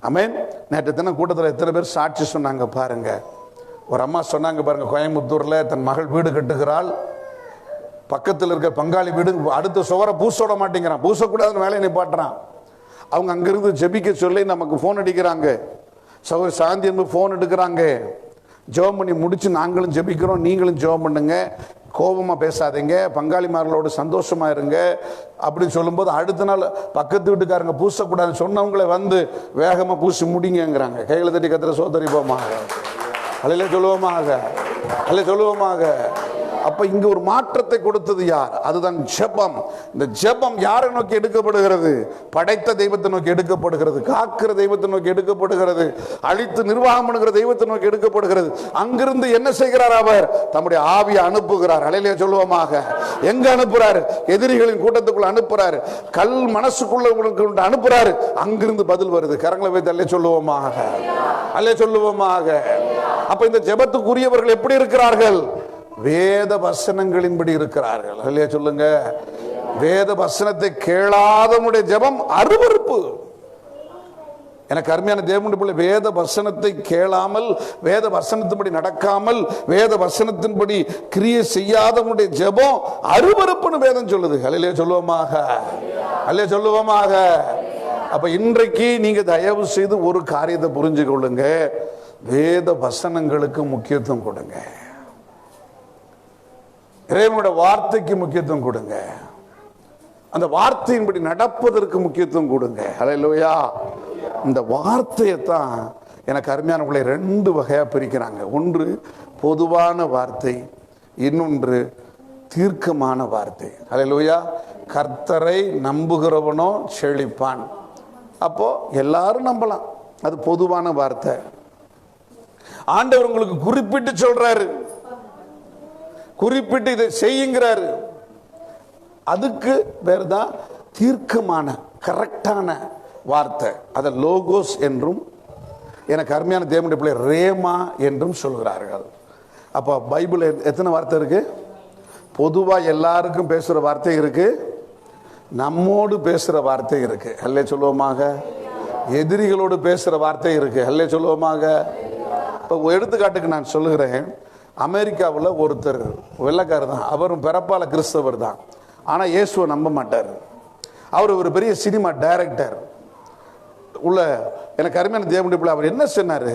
ஆமென். நேற்று தினம் கூட்டத்தில் எத்தனை பேர் சாட்சி சொன்னாங்க பாருங்க. ஒரு அம்மா சொன்னாங்க பாருங்க, கோயம்புத்தூர்ல தன் மகள் வீடு கட்டுகிறாள். பக்கத்தில் இருக்க பங்காளி வீடு அடுத்த சுவரை பூசோட மாட்டேங்கிறான், பூசக்கூடாதுன்னு வேலையை நிப்பாட்டுறான். அவங்க அங்கிருந்து ஜெபிக்க சொல்லி நமக்கு ஃபோன் அடிக்கிறாங்க. சகோதரி சாந்தி என்பது ஃபோன் எடுக்கிறாங்க. ஜெபம் பண்ணி முடிச்சு நாங்களும் ஜெபிக்கிறோம், நீங்களும் ஜெபம் பண்ணுங்க, கோபமாக பேசாதீங்க, பங்காளிமார்களோடு சந்தோஷமா இருங்க அப்படின்னு சொல்லும்போது அடுத்த நாள் பக்கத்து வீட்டுக்காரங்க பூசக்கூடாதுன்னு சொன்னவங்களே வந்து வேகமாக பூசி முடிங்கிறாங்க. கையில் தட்டி கத்திர சோதரி போமாக, அல்ல சொல்லுவோமாக, அல்ல சொல்லுவோமாக. அப்ப இங்க ஒரு மாற்றத்தை கொடுத்தது யார்? அதுதான் ஜெபம். இந்த ஜெபம் யாரை நோக்கி எடுக்கப்படுகிறது? படைத்த தெய்வத்தை நோக்கி எடுக்கப்படுகிறது, காக்கிற தெய்வத்தை நோக்கி எடுக்கப்படுகிறது, அழித்து நிர்வாகம் பண்ணுகிற தெய்வத்தை நோக்கி எடுக்கப்படுகிறது. அங்கிருந்து என்ன செய்கிறார்? அவர் தம்முடைய ஆவியை அனுப்புகிறார். அல்லேலூயா சொல்லுவோமாக. எங்க அனுப்புறாரு? எதிரிகளின் கூட்டத்துக்குள்ள அனுப்புறாரு, கல் மனசுக்குள்ள அனுப்புறாரு. அங்கிருந்து பதில் வருது. கரங்களை வைத்து அல்லே சொல்லுவோமாக, அல்லே சொல்லுவோமாக. அப்ப இந்த ஜெபத்துக்குரியவர்கள் எப்படி இருக்கிறார்கள்? வேத வசனங்களின்படி இருக்கிறார்கள். அல்லையா சொல்லுங்க. வேத வசனத்தை கேளாதவனுடைய ஜெபம் அருவருப்பு. எனக்கு அருமையான தேவனுடைய பிள்ளை, வேத வசனத்தை கேளாமல், வேத வசனத்தின்படி நடக்காமல், வேத வசனத்தின்படி கிரியை செய்யாதவனுடைய ஜெபம் அருவருப்புன்னு வேதம் சொல்லுது. அல்லையா சொல்லுவோமாக, அல்லையா சொல்லுவோமாக. அப்ப இன்றைக்கு நீங்க தயவு செய்து ஒரு காரியத்தை புரிஞ்சு கொள்ளுங்க, வேத வசனங்களுக்கு முக்கியத்துவம் கொடுங்க, இறைவனுடைய வார்த்தைக்கு முக்கியத்துவம் கொடுங்க, அந்த வார்த்தையின்படி நடப்பதற்கு முக்கியத்துவம் கொடுங்க. ஹல்லேலூயா. இந்த வார்த்தையை தான் எனக்கு அருமையானவர்களை 2 வகையா பிரிக்கிறாங்க. ஒன்று பொதுவான வார்த்தை, இன்னொன்று தீர்க்கமான வார்த்தை. ஹல்லேலூயா. கர்த்தரை நம்புகிறவனோ செழிப்பான். அப்போ எல்லாரும் நம்பலாம், அது பொதுவான வார்த்தை. ஆண்டவர் உங்களுக்கு குறிப்பிட்டு சொல்றாரு, குறிப்பிட்டு இதை செய்யுங்கிறாரு. அதுக்கு பேர் தான் தீர்க்கமான கரெக்டான வார்த்தை. அதை லோகோஸ் என்றும், எனக்கு அருமையான தேவனுடைய பிள்ளை ரேமா என்றும் சொல்கிறார்கள். அப்போ பைபிள் எத்தனை வார்த்தை இருக்கு? பொதுவாக எல்லாருக்கும் பேசுகிற வார்த்தை இருக்கு, நம்மோடு பேசுகிற வார்த்தை இருக்கு. அல்லே சொல்லுவோமாக. எதிரிகளோடு பேசுகிற வார்த்தை இருக்கு. அல்லே சொல்லுவோமாக. இப்போ எடுத்துக்காட்டுக்கு நான் சொல்லுகிறேன், அமெரிக்காவில் ஒருத்தர் வெள்ளைக்காரர் தான், அவரும் பிறப்பால கிறிஸ்தவர் தான், ஆனால் இயேசுவை நம்ப மாட்டார். அவர் ஒரு பெரிய சினிமா டைரக்டர் உள்ள. எனக்கு அருமையான தேவனுடைய பிள்ளை, அவர் என்ன சொன்னார்,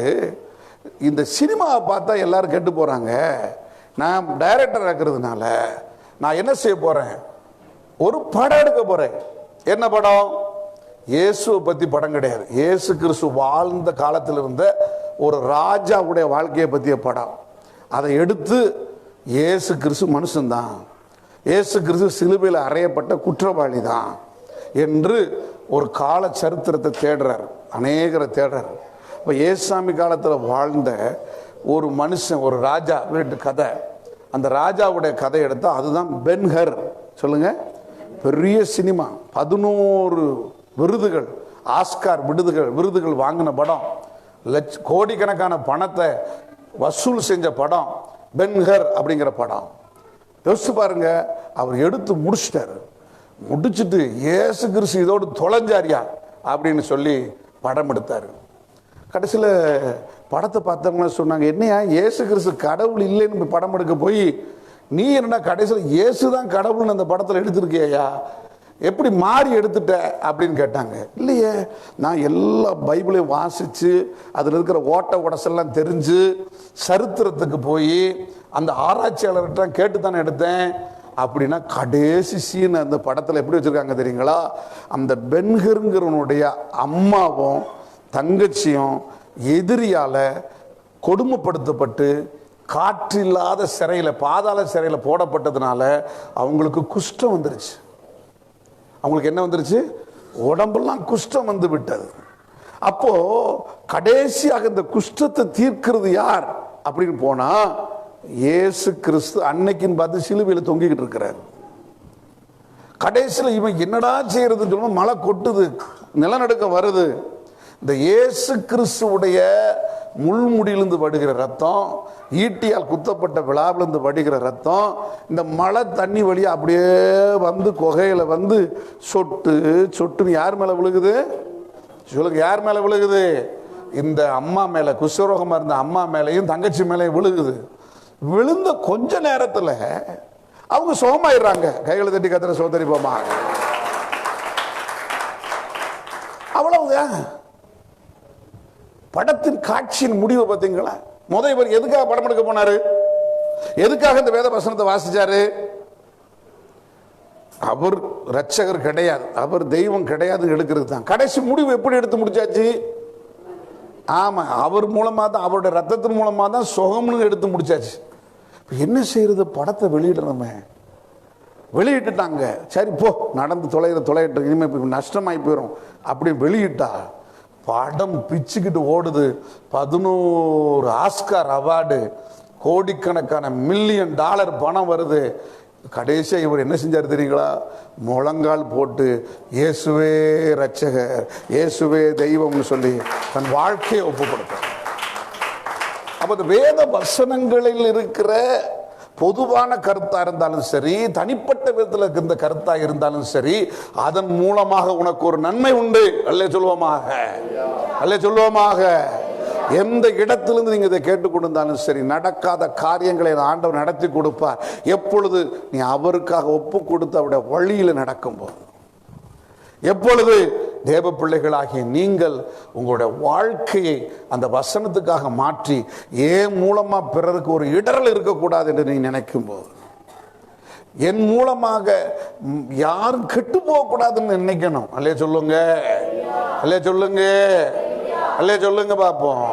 இந்த சினிமாவை பார்த்தா எல்லாரும் கெட்டு போகிறாங்க, நான் டைரக்டர் இருக்கிறதுனால நான் என்ன செய்ய போகிறேன், ஒரு படம் எடுக்க போகிறேன். என்ன படம்? இயேசுவை பற்றி படம் கிடையாது, இயேசு கிறிஸ்து வாழ்ந்த காலத்தில் இருந்த ஒரு ராஜாவுடைய வாழ்க்கையை பற்றிய படம். அதை எடுத்து இயேசு கிறிஸ்து மனுஷன்தான், இயேசு கிறிஸ்து சிலுவையில் அறையப்பட்ட குற்றவாளி தான் என்று ஒரு கால சரித்திரத்தை தேடுறார், அநேகரை தேடுறார். இப்போ இயேசுசாமி காலத்தில் வாழ்ந்த ஒரு மனுஷன், ஒரு ராஜா வீட்டு கதை, அந்த ராஜாவுடைய கதை எடுத்தால் அதுதான் பென்ஹர். சொல்லுங்க, பெரிய சினிமா, 11 விருதுகள், ஆஸ்கார் விருதுகள் வாங்கின படம், கோடிக்கணக்கான பணத்தை வசூல் செஞ்ச படம் பென்ஹர் அப்படிங்கிற படம். யோசிச்சு பாருங்க, அவர் எடுத்து முடிச்சிட்டாரு. முடிச்சுட்டு இயேசு கிறிஸ்து இதோடு தொலைஞ்சாரியா அப்படின்னு சொல்லி படம் எடுத்தாரு. கடைசியில் படத்தை பார்த்தவங்க சொன்னாங்க, என்னையா இயேசு கிறிஸ்து கடவுள் இல்லைன்னு படம் எடுக்க போய் நீ என்ன கடைசியில் இயேசு தான் கடவுள்னு அந்த படத்தில் எடுத்திருக்கியா, எப்படி மாறி எடுத்துட்ட அப்படின்னு கேட்டாங்க. இல்லையே, நான் எல்லா பைபிளையும் வாசித்து அதில் இருக்கிற ஓட்ட உடசெல்லாம் தெரிஞ்சு சரித்திரத்துக்கு போய் அந்த ஆராய்ச்சியாளர்கிட்ட கேட்டு தானே எடுத்தேன் அப்படின்னா. கடைசி சீன் அந்த படத்தில் எப்படி வச்சுருக்காங்க தெரியுங்களா, அந்த பென்ஹருங்கிறவனுடைய அம்மாவும் தங்கச்சியும் எதிரியால கொடுமைப்படுத்தப்பட்டு காற்றில்லாத சிறையில், பாதாள சிறையில் போடப்பட்டதுனால அவங்களுக்கு குஷ்டம் வந்துருச்சு. அவங்களுக்கு என்ன வந்துருச்சு? உடம்பெல்லாம் குஷ்டம் வந்து விட்டது. அப்போ கடைசியாக இந்த குஷ்டத்தை தீர்க்கிறது யார் அப்படின்னு போனா இயேசு கிறிஸ்து அன்னைக்குன்னு பார்த்து சிலுவையில் தொங்கிக்கிட்டு இருக்கிறார். கடைசியில் இவன் என்னடா செய்யறதுன்னு சொல்லுவோம், மழை கொட்டுது, நிலநடுக்கம் வருது. இந்த இயேசு கிறிஸ்துவுடைய முள்முடியிலிருந்து வடுகிற ரத்தம், ஈட்டியால் குத்தப்பட்ட விழாவிலிருந்து வடிகிற ரத்தம், இந்த மழை தண்ணி வழியா அப்படியே வந்து குகையில வந்து சொட்டு சொட்டுன்னு யார் மேல விழுகுது? சொல்லுங்க, யார் மேல விழுகுது? இந்த அம்மா மேல, குஷ்டரோகமா இருந்த அம்மா மேலையும் தங்கச்சி மேலையும் விழுகுது. விழுந்த கொஞ்ச நேரத்தில் அவங்க சுகமாயிடுறாங்க. கைகளை தட்டி கத்திர சோதரிப்போமா, அவ்வளவுதான். படத்தின் காட்சியின் முடிவு பார்த்தீங்களா? முதல் எதுக்காக படம் எடுக்க போனாரு? எதுக்காக இந்த வேத வசனத்தை வாசிச்சாரு? அவர் ரட்சகர் கிடையாது, அவர் தெய்வம் கிடையாது எடுக்கிறது தான். கடைசி முடிவு எப்படி எடுத்து முடிச்சாச்சு? ஆமா, அவர் மூலமா தான், அவருடைய ரத்தத்தின் மூலமா தான் சுகம்னு எடுத்து முடிச்சாச்சு. என்ன செய்யறது? படத்தை வெளியிடணுமே. வெளியிட்டுட்டாங்க, சரி போ, நடந்து தொலையிட்டு இனிமேல் நஷ்டமாயி போயிடும் அப்படி வெளியிட்டா படம் பிச்சுக்கிட்டு ஓடுது. 11 ஆஸ்கார் அவார்டு, கோடிக்கணக்கான $1 மில்லியன் பணம் வருது. கடைசியாக இவர் என்ன செஞ்சார் தெரியுங்களா? முழங்கால் போட்டு இயேசுவே ரட்சகர், இயேசுவே தெய்வம்னு சொல்லி தன் வாழ்க்கையை ஒப்பு கொடுத்தார். அப்போ இந்த வேத வசனங்களில் இருக்கிற பொதுவான கருத்தா இருந்தாலும் சரி, தனிப்பட்ட விதத்தில் இருந்த கருத்தா இருந்தாலும் சரி, அதன் மூலமாக உனக்கு ஒரு நன்மை உண்டு. அல்லே சொல்லுவோமாக, அல்லே சொல்லுவோமாக. எந்த இடத்திலிருந்து நீங்க இதை கேட்டுக்கொண்டிருந்தாலும் சரி, நடக்காத காரியங்களை ஆண்டவர் நடத்தி கொடுப்பார். எப்பொழுது நீ அவருக்காக ஒப்பு கொடுத்து அவருடைய வழியில் நடக்கும்போது, எப்பொழுது தேவ பிள்ளைகளாகிய நீங்கள் உங்களுடைய வாழ்க்கையை அந்த வசனத்துக்காக மாற்றி ஏன் மூலமா பிறருக்கு ஒரு இடரல் இருக்கக்கூடாது என்று நீ நினைக்கும் போது, என் மூலமாக யாரும் கெட்டு போகக்கூடாதுன்னு நினைக்கணும். அல்லே சொல்லுங்க, அல்லே சொல்லுங்க, அல்லே சொல்லுங்க பார்ப்போம்.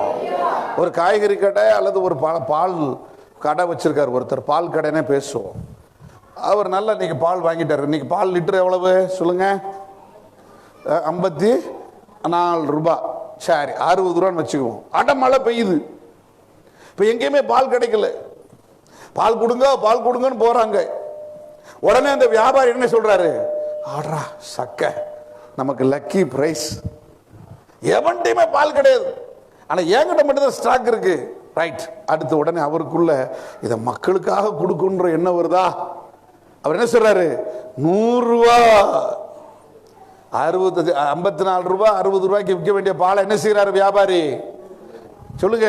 ஒரு காய்கறி கடை அல்லது ஒரு பால் கடை வச்சிருக்காரு ஒருத்தர், பால் கடைனே பேசுவோம். அவர் நல்லா இன்னைக்கு பால் வாங்கிட்டாரு. இன்னைக்கு பால் லிட்டர் எவ்வளவு சொல்லுங்க? 54 ரூபாய். சரி, 60 ரூபான்னு வச்சுக்குவோம். அடமழை பெய்யுது, இப்போ எங்கேயுமே பால் கிடைக்கல. பால் கொடுங்க பால் கொடுங்கன்னு போறாங்க. உடனே அந்த வியாபாரி என்ன சொல்றாரு, ஆடுறா சக்க, நமக்கு லக்கி பிரைஸ், எவன்டையுமே பால் கிடையாது, ஆனா என்கிட்ட மட்டும் தான் ஸ்டாக் இருக்கு. ரைட். அடுத்த உடனே அவருக்குள்ள இதை மக்களுக்காக கொடுக்குன்ற என்ன வருதா, அவர் என்ன சொல்றாரு, 100 ரூபா 54 ரூபாய் 60 ரூபாய்க்கு விற்க வேண்டிய பாலை என்ன செய்யறாரு வியாபாரி, சொல்லுங்க,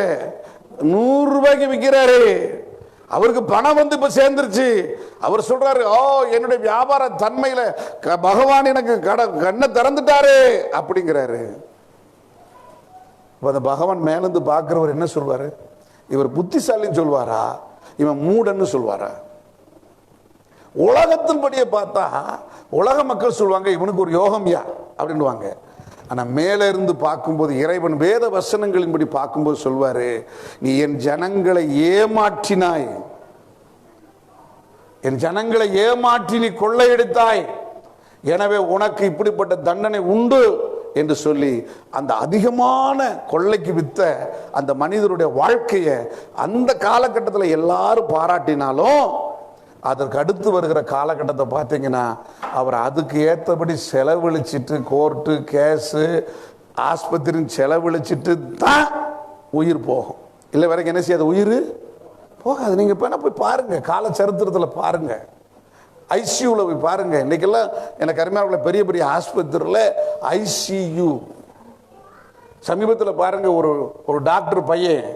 100 ரூபாய்க்கு விற்கிறாரு. அவருக்கு பணம் வந்து இப்ப சேர்ந்துருச்சு. அவர் சொல்றாரு, ஓ என்னுடைய வியாபார தன்மையில பகவான் எனக்கு கண்ணை திறந்துட்டாரு அப்படிங்கிறாரு. அந்த பகவான் மேலிருந்து பார்க்கிறவர் என்ன சொல்வாரு, இவர் புத்திசாலின்னு சொல்வாரா, இவன் மூடன்னு சொல்வாரா? உலகத்தின்படியே பார்த்தா உலக மக்கள் சொல்லுவாங்க இவனுக்கு ஒரு யோகம்யா அப்படின்வாங்க. ஆனா மேல இருந்து பார்க்கும்போது இறைவன் வேத வசனங்களின்படி பார்க்கும்போது சொல்வாரு, நீ என் ஜனங்களை ஏமாற்றினாய், என் ஜனங்களை ஏமாற்றி நீ கொள்ளையடித்தாய், எனவே உனக்கு இப்படிப்பட்ட தண்டனை உண்டு என்று சொல்லி அந்த அதிகமான கொள்ளைக்கு வித்த அந்த மனிதருடைய வாழ்க்கையை அந்த காலகட்டத்தில் எல்லாரும் பாராட்டினாலும் அதற்கு அடுத்து வருகிற காலகட்டத்தை பார்த்தீங்கன்னா அவர் அதுக்கு ஏற்றபடி செலவழிச்சிட்டு கோர்ட்டு கேஸு ஆஸ்பத்திரின்னு செலவழிச்சிட்டு தான் உயிர் போகும். இல்லை வரைக்கும் என்ன செய்யாது, உயிர் போகாது. நீங்கள் இப்போ என்ன போய் பாருங்க, கால சரித்திரத்தில் பாருங்க, ஐசியூவில் போய் பாருங்க. இன்னைக்கெல்லாம் எனக்கு அருமையாக பெரிய பெரிய ஆஸ்பத்திரியில் ஐசியூ. சமீபத்தில் பாருங்க, ஒரு டாக்டர் பையன்,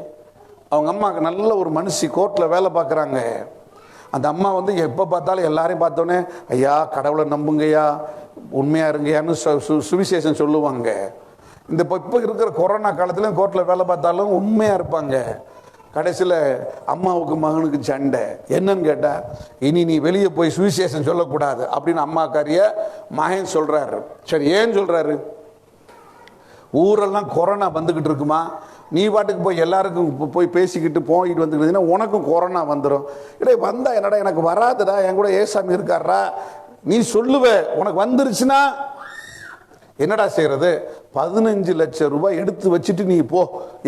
அவங்க அம்மாவுக்கு நல்ல ஒரு மனுஷி கோர்ட்டில் வேலை பார்க்குறாங்க. அந்த அம்மா வந்து எப்போ பார்த்தாலும் எல்லாரையும் பார்த்தோன்னே, ஐயா கடவுளை நம்புங்கய்யா, உண்மையாக இருங்கய்யான்னு சுவிசேஷம் சொல்லுவாங்க. இந்த இப்போ இருக்கிற கொரோனா காலத்துலையும் கோர்ட்டில் வேலை பார்த்தாலும் உண்மையாக இருப்பாங்க. கடைசியில் அம்மாவுக்கு மகனுக்கு சண்டை. என்னன்னு கேட்டால், இனி நீ வெளியே போய் சுவிசேஷம் சொல்லக்கூடாது அப்படின்னு அம்மாக்காரிய மகன் சொல்கிறாரு. சரி, ஏன்னு சொல்கிறாரு, ஊரெல்லாம் கொரோனா வந்துக்கிட்டு இருக்குமா, நீ பாட்டுக்கு போய் எல்லாருக்கும் போய் பேசிக்கிட்டு போயிட்டு வந்துக்கிட்டு உனக்கும் கொரோனா வந்துடும். இல்லை வந்தா என்னடா, எனக்கு வராதுடா, என் கூட ஏசாமி இருக்காரா, நீ சொல்லுவ, உனக்கு வந்துருச்சுன்னா என்னடா செய்யறது, 15 லட்சம் ரூபாய் எடுத்து வச்சுட்டு நீ போ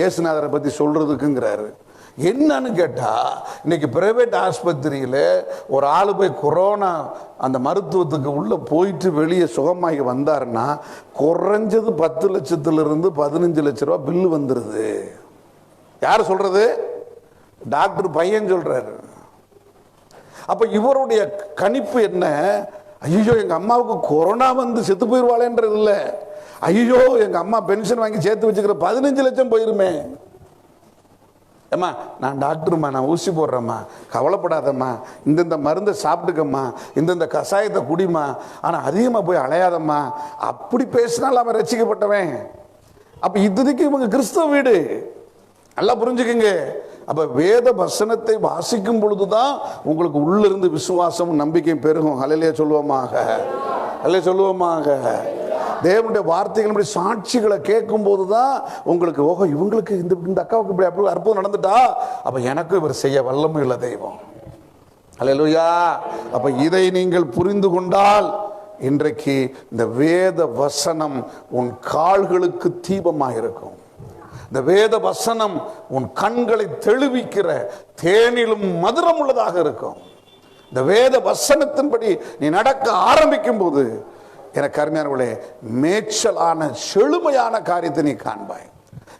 ஏசுநாதரை பற்றி சொல்றதுக்குங்கிறாரு. என்னன்னு கேட்டா, இன்னைக்கு பிரைவேட் ஆஸ்பத்திரியில் ஒரு ஆளு போய் கொரோனா அந்த மருத்துவத்துக்கு உள்ள போயிட்டு வெளியே சுகமாகி வந்தாருன்னா குறைஞ்சது 10 லட்சத்திலிருந்து 15 லட்சம் ரூபாய் பில்லு வந்துருது. யார் சொல்றது, டாக்டர் பையன் சொல்றாரு. அப்ப இவருடைய கணிப்பு என்ன, ஐயோ எங்க அம்மாவுக்கு கொரோனா வந்து செத்து போயிருவாளேன்றது இல்லை, ஐயோ எங்க அம்மா பென்ஷன் வாங்கி சேர்த்து வச்சுக்கிற 15 லட்சம் போயிருமே. ஏம்மா நான் டாக்டருமா, நான் ஊசி போடுறேம்மா, கவலைப்படாதம்மா, இந்தந்த மருந்தை சாப்பிட்டுக்கம்மா, இந்தந்த கஷாயத்தை குடிமா, ஆனால் அதிகமாக போய் அலையாதம்மா, அப்படி பேசினாலும் அவன் ரசிக்கப்பட்டவன். அப்போ இதுக்கு இவங்க கிறிஸ்தவ வீடு, நல்லா புரிஞ்சுக்குங்க. அப்போ வேத வசனத்தை வாசிக்கும் பொழுதுதான் உங்களுக்கு உள்ளிருந்து விசுவாசம் நம்பிக்கையும் பெருகும். அல்லேலூயா சொல்லுவோமாக, அல்லேலூயா சொல்லுவோமாக. தேவனுடைய வார்த்தைகள் சாட்சிகளை கேட்கும் போதுதான் உங்களுக்கு, ஓஹோ இவங்களுக்கு இந்த அக்காவுக்கு இப்படி அப்படி அற்புதம் நடந்துட்டா, அப்ப எனக்கு இவர் செய்ய வல்லமை உள்ள தெய்வம். அல்லேலூயா. அப்ப இதை நீங்கள் புரிந்து கொண்டால் இன்றைக்கு இந்த வேத வசனம் உன் கால்களுக்கு தீபமாக இருக்கும். இந்த வேத வசனம் உன் கண்களை தெளிவிக்கிற தேனிலும் மதுரம் உள்ளதாக இருக்கும். இந்த வேத வசனத்தின்படி நீ நடக்க ஆரம்பிக்கும் போது எனக்கு அருமையானவர்களே, மேய்ச்சலான செழுமையான காரியத்தை நீ காண்பாய்.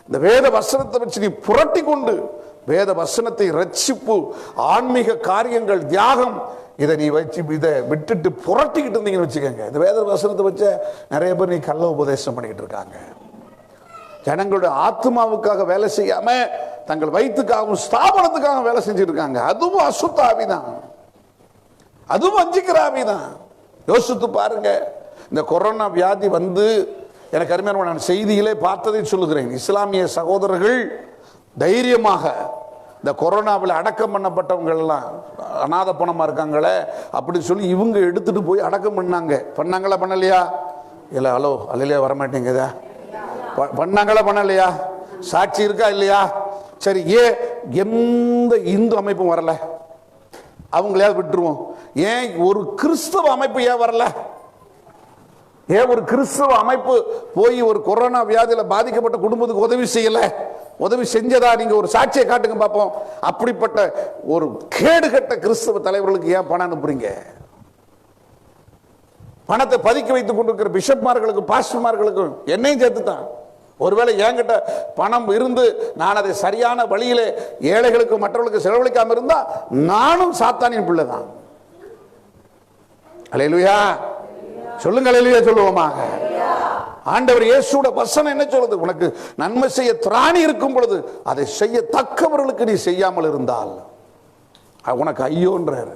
இந்த வேத வசனத்தை வச்சு நீ புரட்டி கொண்டு, வேத வசனத்தை ரட்சிப்பு, ஆன்மீக காரியங்கள், தியாகம், இதை நீ வச்சு இதை விட்டுட்டு புரட்டிக்கிட்டு இருந்தீங்கன்னு வச்சுக்கோங்க. இந்த வேத வசனத்தை வச்சு நிறைய பேர் நீ கள்ள உபதேசம் பண்ணிக்கிட்டு இருக்காங்க. ஜனங்களுடைய ஆத்மாவுக்காக வேலை செய்யாம தங்கள் வயிற்றுக்காகவும் ஸ்தாபனத்துக்காக வேலை செஞ்சுட்டு இருக்காங்க. அதுவும் அசுத்த ஆவிதான், அதுவும் வஞ்சிக்கிற ஆவிதான். யோசித்து பாருங்க. இந்த கொரோனா வியாதி வந்து எனக்கு அருமையான நான் செய்தியிலே பார்த்ததை சொல்லுகிறேன். இஸ்லாமிய சகோதரர்கள் தைரியமாக இந்த கொரோனாவில் அடக்கம் பண்ணப்பட்டவங்க எல்லாம் அநாத பணமா இருக்காங்களே அப்படின்னு சொல்லி இவங்க எடுத்துட்டு போய் அடக்கம் பண்ணாங்களா பண்ணலையா? இல்லை ஹலோ அல்லையா வரமாட்டேங்குதா? பண்ணாங்களா பண்ணலையா? சாட்சி இருக்கா இல்லையா? சரி, எந்த இந்து அமைப்பும் வரல, அவங்களையாவது விட்டுருவோம். ஏன் ஒரு கிறிஸ்தவ அமைப்பு ஏன் வரல? ஏன் ஒரு கிறிஸ்தவ அமைப்பு போய் ஒரு கொரோனா வியாதியில பாதிக்கப்பட்ட குடும்பத்துக்கு உதவி செய்யல? உதவி செஞ்சதா நீங்க ஒரு சாட்சியை காட்டுங்க பார்ப்போம். அப்படிப்பட்ட ஒரு கேடுகட்ட கிறிஸ்தவ தலைவர்களுக்கு ஏன் பணம் அனுப்புறீங்க? பணத்தை பதுக்கி வைத்துக் கொண்டிருக்கிற பிஷப்மார்களுக்கு, பாஸ்டர்மார்களுக்கு என்னையும் சேர்த்து தான். ஒருவேளை என்கிட்ட பணம் இருந்து நான் அதை சரியான வழியிலே ஏழைகளுக்கு மற்றவர்களுக்கு செலவழிக்காம இருந்தா நானும் சாத்தானின் பிள்ளை தான். அல்லேலூயா சொல்லுங்க, அல்லேலூயா சொல்லுவோமாக. ஆண்டவர் இயேசுவோட வசனம் என்ன சொல்லுது? உனக்கு நன்மை செய்ய திராணி இருக்கும் பொழுது அதை செய்ய தக்கவர்களுக்கு நீ செய்யாமல் இருந்தால் உனக்கு ஐயோன்றார்.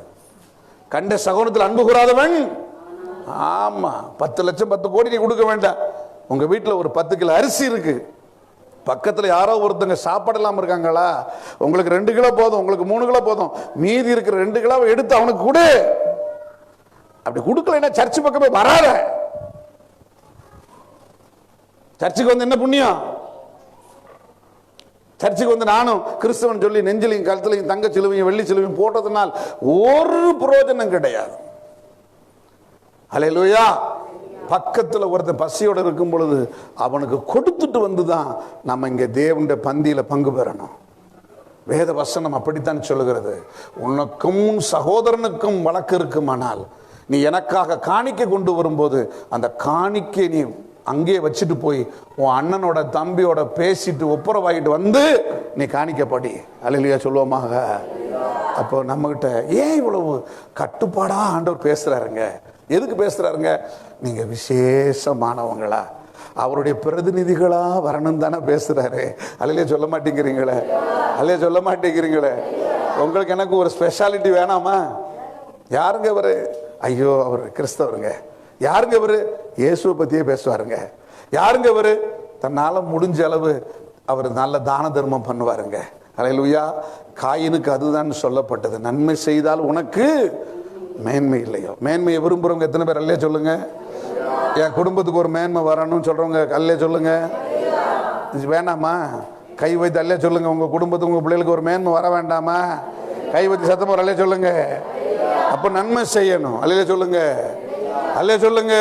கண்ட சகோதரத்தில் அன்பு கூறாதவன், ஆமா 10 லட்சம் 10 கோடி நீ கொடுக்க வேண்டாம். உங்க வீட்டில் ஒரு 10 கிலோ அரிசி இருக்கு, பக்கத்தில் யாரோ ஒருத்தங்க சாப்பிடலாம் இருக்காங்களா, உங்களுக்கு 2 கிலோ போதும், உங்களுக்கு 3 கிலோ போதும், மீதி இருக்கிற 2 கிலோவை எடுத்து அவனுக்கு கொடு. அப்படி கொடுக்கலன்னா சர்ச்சு பக்கமே வராத. சர்ச்சுக்கு வந்து என்ன புண்ணியம்? சர்ச்சுக்கு வந்து நானும் கிறிஸ்தவன் சொல்லி நெஞ்சிலையும் கழுத்துலையும் தங்க சிலுவையும் வெள்ளி சிலுவையும் போட்டதுனால் ஒரு பிரயோஜனம் கிடையாது. அல்லேலூயா. பக்கத்தில் ஒருத்தன் பசியோடு இருக்கும் பொழுது அவனுக்கு கொடுத்துட்டு வந்துதான் நம்ம இங்கே தேவனுடைய பந்தியில பங்கு பெறணும். வேத வசனம் அப்படித்தான் சொல்லுகிறது. உனக்கும் சகோதரனுக்கும் வழக்கு இருக்குமானால் நீ எனக்காக காணிக்கை கொண்டு வரும்போது அந்த காணிக்கை நீ அங்கேயே வச்சுட்டு போய் உன் அண்ணனோட தம்பியோட பேசிட்டு ஒப்புரவாகிட்டு வந்து நீ காணிக்கப்படி. அல்லேலூயா சொல்லுவோமாக. அப்போ நம்மகிட்ட ஏன் இவ்வளவு கட்டுப்பாடா ஆண்டவர் பேசுறாருங்க? எதுக்கு பேசுறாருங்க? நீங்க விசேஷமானவங்களா, அவருடைய பிரதிநிதிகளா வரணும் தானே பேசுறாரு. அல்லேலூயா சொல்ல மாட்டேங்கிறீங்களே, அல்லேலூயா சொல்ல மாட்டேங்கிறீங்களே. உங்களுக்கு எனக்கு ஒரு ஸ்பெஷாலிட்டி வேணாமா? யாருங்க அவரு? ஐயோ அவர் கிறிஸ்தவருங்க. யாருங்க அவரு? இயேசுவை பத்தியே பேசுவாருங்க. யாருங்க அவரு? தன்னால முடிஞ்ச அளவு அவர் நல்ல தான தர்மம் பண்ணுவாருங்க. அல்லேலூயா. காயினுக்கு அதுதான் சொல்லப்பட்டது, நன்மை செய்தால் உனக்கு மேன்மை இல்லையோ. மேன்மையை விரும்புறவங்க எத்தனை பேர் அல்லே சொல்லுங்க. என் குடும்பத்துக்கு ஒரு மேன்மை வரணும்னு சொல்றவங்க அல்லே சொல்லுங்க. வேணாமா? கை வைத்து அல்லே சொல்லுங்க. உங்க குடும்பத்துக்கு உங்க பிள்ளைகளுக்கு ஒரு மேன்மை வர வேண்டாமா? கை வைத்து சத்தம் ஒரு அல்லே சொல்லுங்க. அப்ப நன்மை செய்யணும். அல்லே சொல்லுங்க, அல்லே சொல்லுங்க.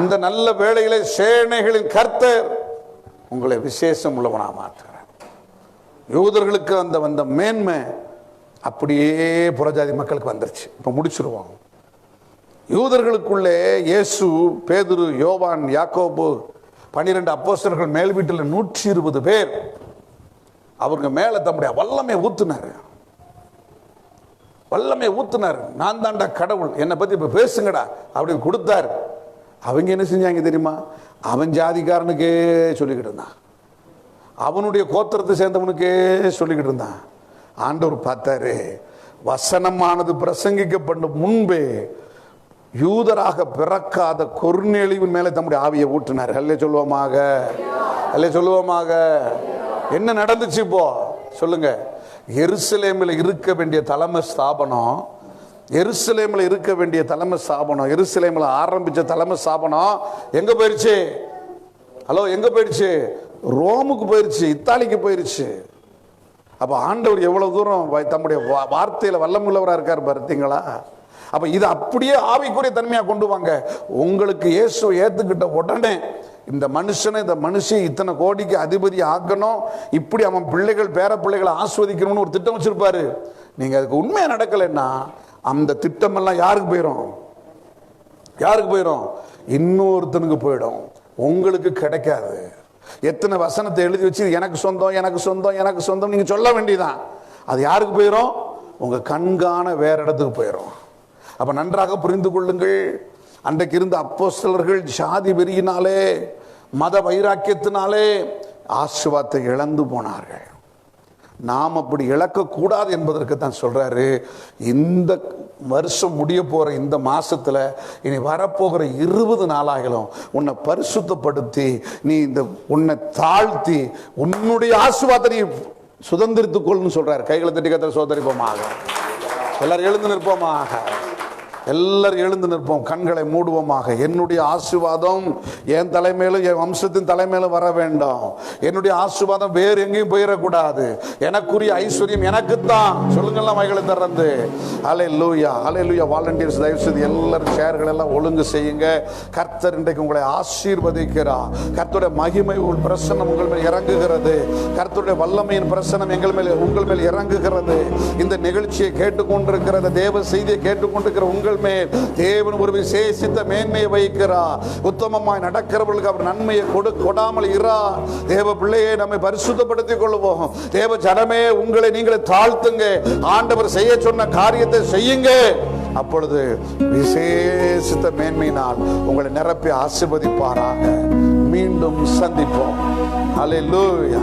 இந்த நல்ல வேளையிலே சேனைகளின் கர்த்தர் உங்களை விசேஷம் உள்ளவனா மாற்றுகிறார். யூதர்களுக்கு அந்த வந்த மேன்மை அப்படியே புறஜாதி மக்களுக்கு வந்துருச்சு. இப்ப முடிச்சிருவோம். யூதர்களுக்குள்ளே இயேசு, பேதுரு, யோவான், யாக்கோபு 12 அப்போஸ்தலர்கள் மேல் வீட்டில் 120 பேர் அவங்க மேல தம்முடைய வல்லமை ஊத்துனாரு. வல்லமை ஊத்துனார். நான் தாண்டா கடவுள், என்னை பத்தி இப்ப பேசுங்கடா அப்படின்னு கொடுத்தார். அவங்க என்ன செஞ்சாங்க தெரியுமா? அவன் ஜாதிக்காரனுக்கே சொல்லிக்கிட்டு இருந்தான், அவனுடைய கோத்திரத்தை சேர்ந்தவனுக்கே சொல்லிக்கிட்டு இருந்தான். ஆண்டவர் பார்த்தாரு, வசனமானது பிரசங்கிக்கப்பட்ட முன்பே யூதராக பிறக்காத கொர்நேலியுவின் மேலே தம்முடைய ஆவியை ஊற்றினார். அல்லே சொல்லுவோமாக, அல்லே சொல்லுவோமாக. என்ன நடந்துச்சு இப்போ சொல்லுங்க? எருசலேமில் இருக்க வேண்டிய தலைமை ஸ்தாபனம், எருசலேமில் இருக்க வேண்டிய தலைமை ஸ்தாபனம், எருசலேமில் ஆரம்பிச்ச தலைமை ஸ்தாபனம் எங்க போயிருச்சு? ஹலோ, எங்க போயிருச்சு? ரோமுக்கு போயிருச்சு, இத்தாலிக்கு போயிருச்சு. அப்ப ஆண்டவர் எவ்வளவு தூரம் தம்முடைய வார்த்தையில வல்லமுள்ளவராக இருக்கார் பார்த்தீங்களா? அப்ப இது அப்படியே ஆவிக்குரிய தன்மையா கொண்டு வாங்க. உங்களுக்கு இயேசு ஏத்துக்கிட்ட உடனே இந்த மனுஷனை, இந்த மனுஷன் இத்தனை கோடிக்கு அதிபதி ஆக்கணும், இப்படி அவன் பிள்ளைகள் பேர பிள்ளைகளை ஆஸ்வதிக்கணும்னு ஒரு திட்டம் வச்சிருப்பாரு. நீங்க அதுக்கு உண்மையா நடக்கலைன்னா அந்த திட்டம் எல்லாம் யாருக்கு போயிடும்? யாருக்கு போயிடும்? இன்னொருத்தனுக்கு போயிடும், உங்களுக்கு கிடைக்காது. எத்தனை வசனத்தை எழுதி வச்சு எனக்கு சொந்தம், எனக்கு சொந்தம், எனக்கு சொந்தம் நீங்க சொல்ல வேண்டியதான். அது யாருக்கு போயிடும்? உங்க கண்காண வேற இடத்துக்கு போயிடும். அப்ப நன்றாக புரிந்து கொள்ளுங்கள். அன்றைக்கு இருந்த அப்போஸ்தலர்கள் சாதி வெறியினாலே, மத வைராக்கியத்தினாலே ஆசீர்வாதத்தை இழந்து போனார்கள். நாம் அப்படி இழக்கக்கூடாது என்பதற்கு தான் சொல்றாரு, இந்த வருஷம் முடிய போற இந்த மாசத்துல இனி வரப்போகிற 20 நாளாகிலும் உன்னை பரிசுத்தப்படுத்தி, நீ இந்த உன்னை தாழ்த்தி உன்னுடைய ஆசீர்வாதத்தை நீ சுதந்திரித்துக் கொள்ளுன்னு சொல்றாரு. கைகளை தட்டி கர்த்தரை சோதரிப்போமாக. எல்லாரும் எழுந்து நிற்போமாக. எல்லாரும் எழுந்து நிற்போம், கண்களை மூடுவோமாக. என்னுடைய ஆசீர்வாதம் என் தலைமையிலும் என் வம்சத்தின் தலைமையிலும் வர வேண்டும். என்னுடைய ஆசீர்வாதம் வேறு எங்கேயும் போயிடக்கூடாது. எனக்குரிய ஐஸ்வர்யம் எனக்குத்தான். சொல்லுங்கள்லாம் மைகளை திறந்து. ஹல்லேலூயா, ஹல்லேலூயா. வாலண்டியர்ஸ் தயவு செய்து எல்லாரும் ஷேர்கள் எல்லாம் ஒழுங்கு செய்யுங்க. கர்த்தர் இன்றைக்கு உங்களை ஆசீர்வதிக்கிறார். கர்த்தருடைய மகிமை பிரசன்னம் உங்கள் மேல் இறங்குகிறது. கர்த்தருடைய வல்லமையின் பிரசன்னம் எங்கள் மேல் உங்கள் மேல் இறங்குகிறது. இந்த நிகழ்ச்சியை கேட்டுக்கொண்டிருக்கிற தேவ செய்தியை கேட்டுக்கொண்டிருக்கிற உங்கள் மேல் தேவன் ஒரு விசேஷித்த மேன்மையை வைக்கிறார். உத்தமமாய் நடக்கிறவர்களுக்கு அவர் நன்மையை கொடாமல் இரார். தேவ பிள்ளையை நம்மை பரிசுத்தப்படுத்திக் கொள்வோம். தேவ ஜனமே, உங்களை நீங்களே தாழ்த்துங்க. ஆண்டவர் செய்ய சொன்ன காரியத்தை செய்யுங்க. அப்பொழுது விசேஷித்த மேன்மையினால் உங்களை நிரப்பி ஆசீர்வதிப்பாராக. மீண்டும் சந்திப்போம். அல்லேலூயா.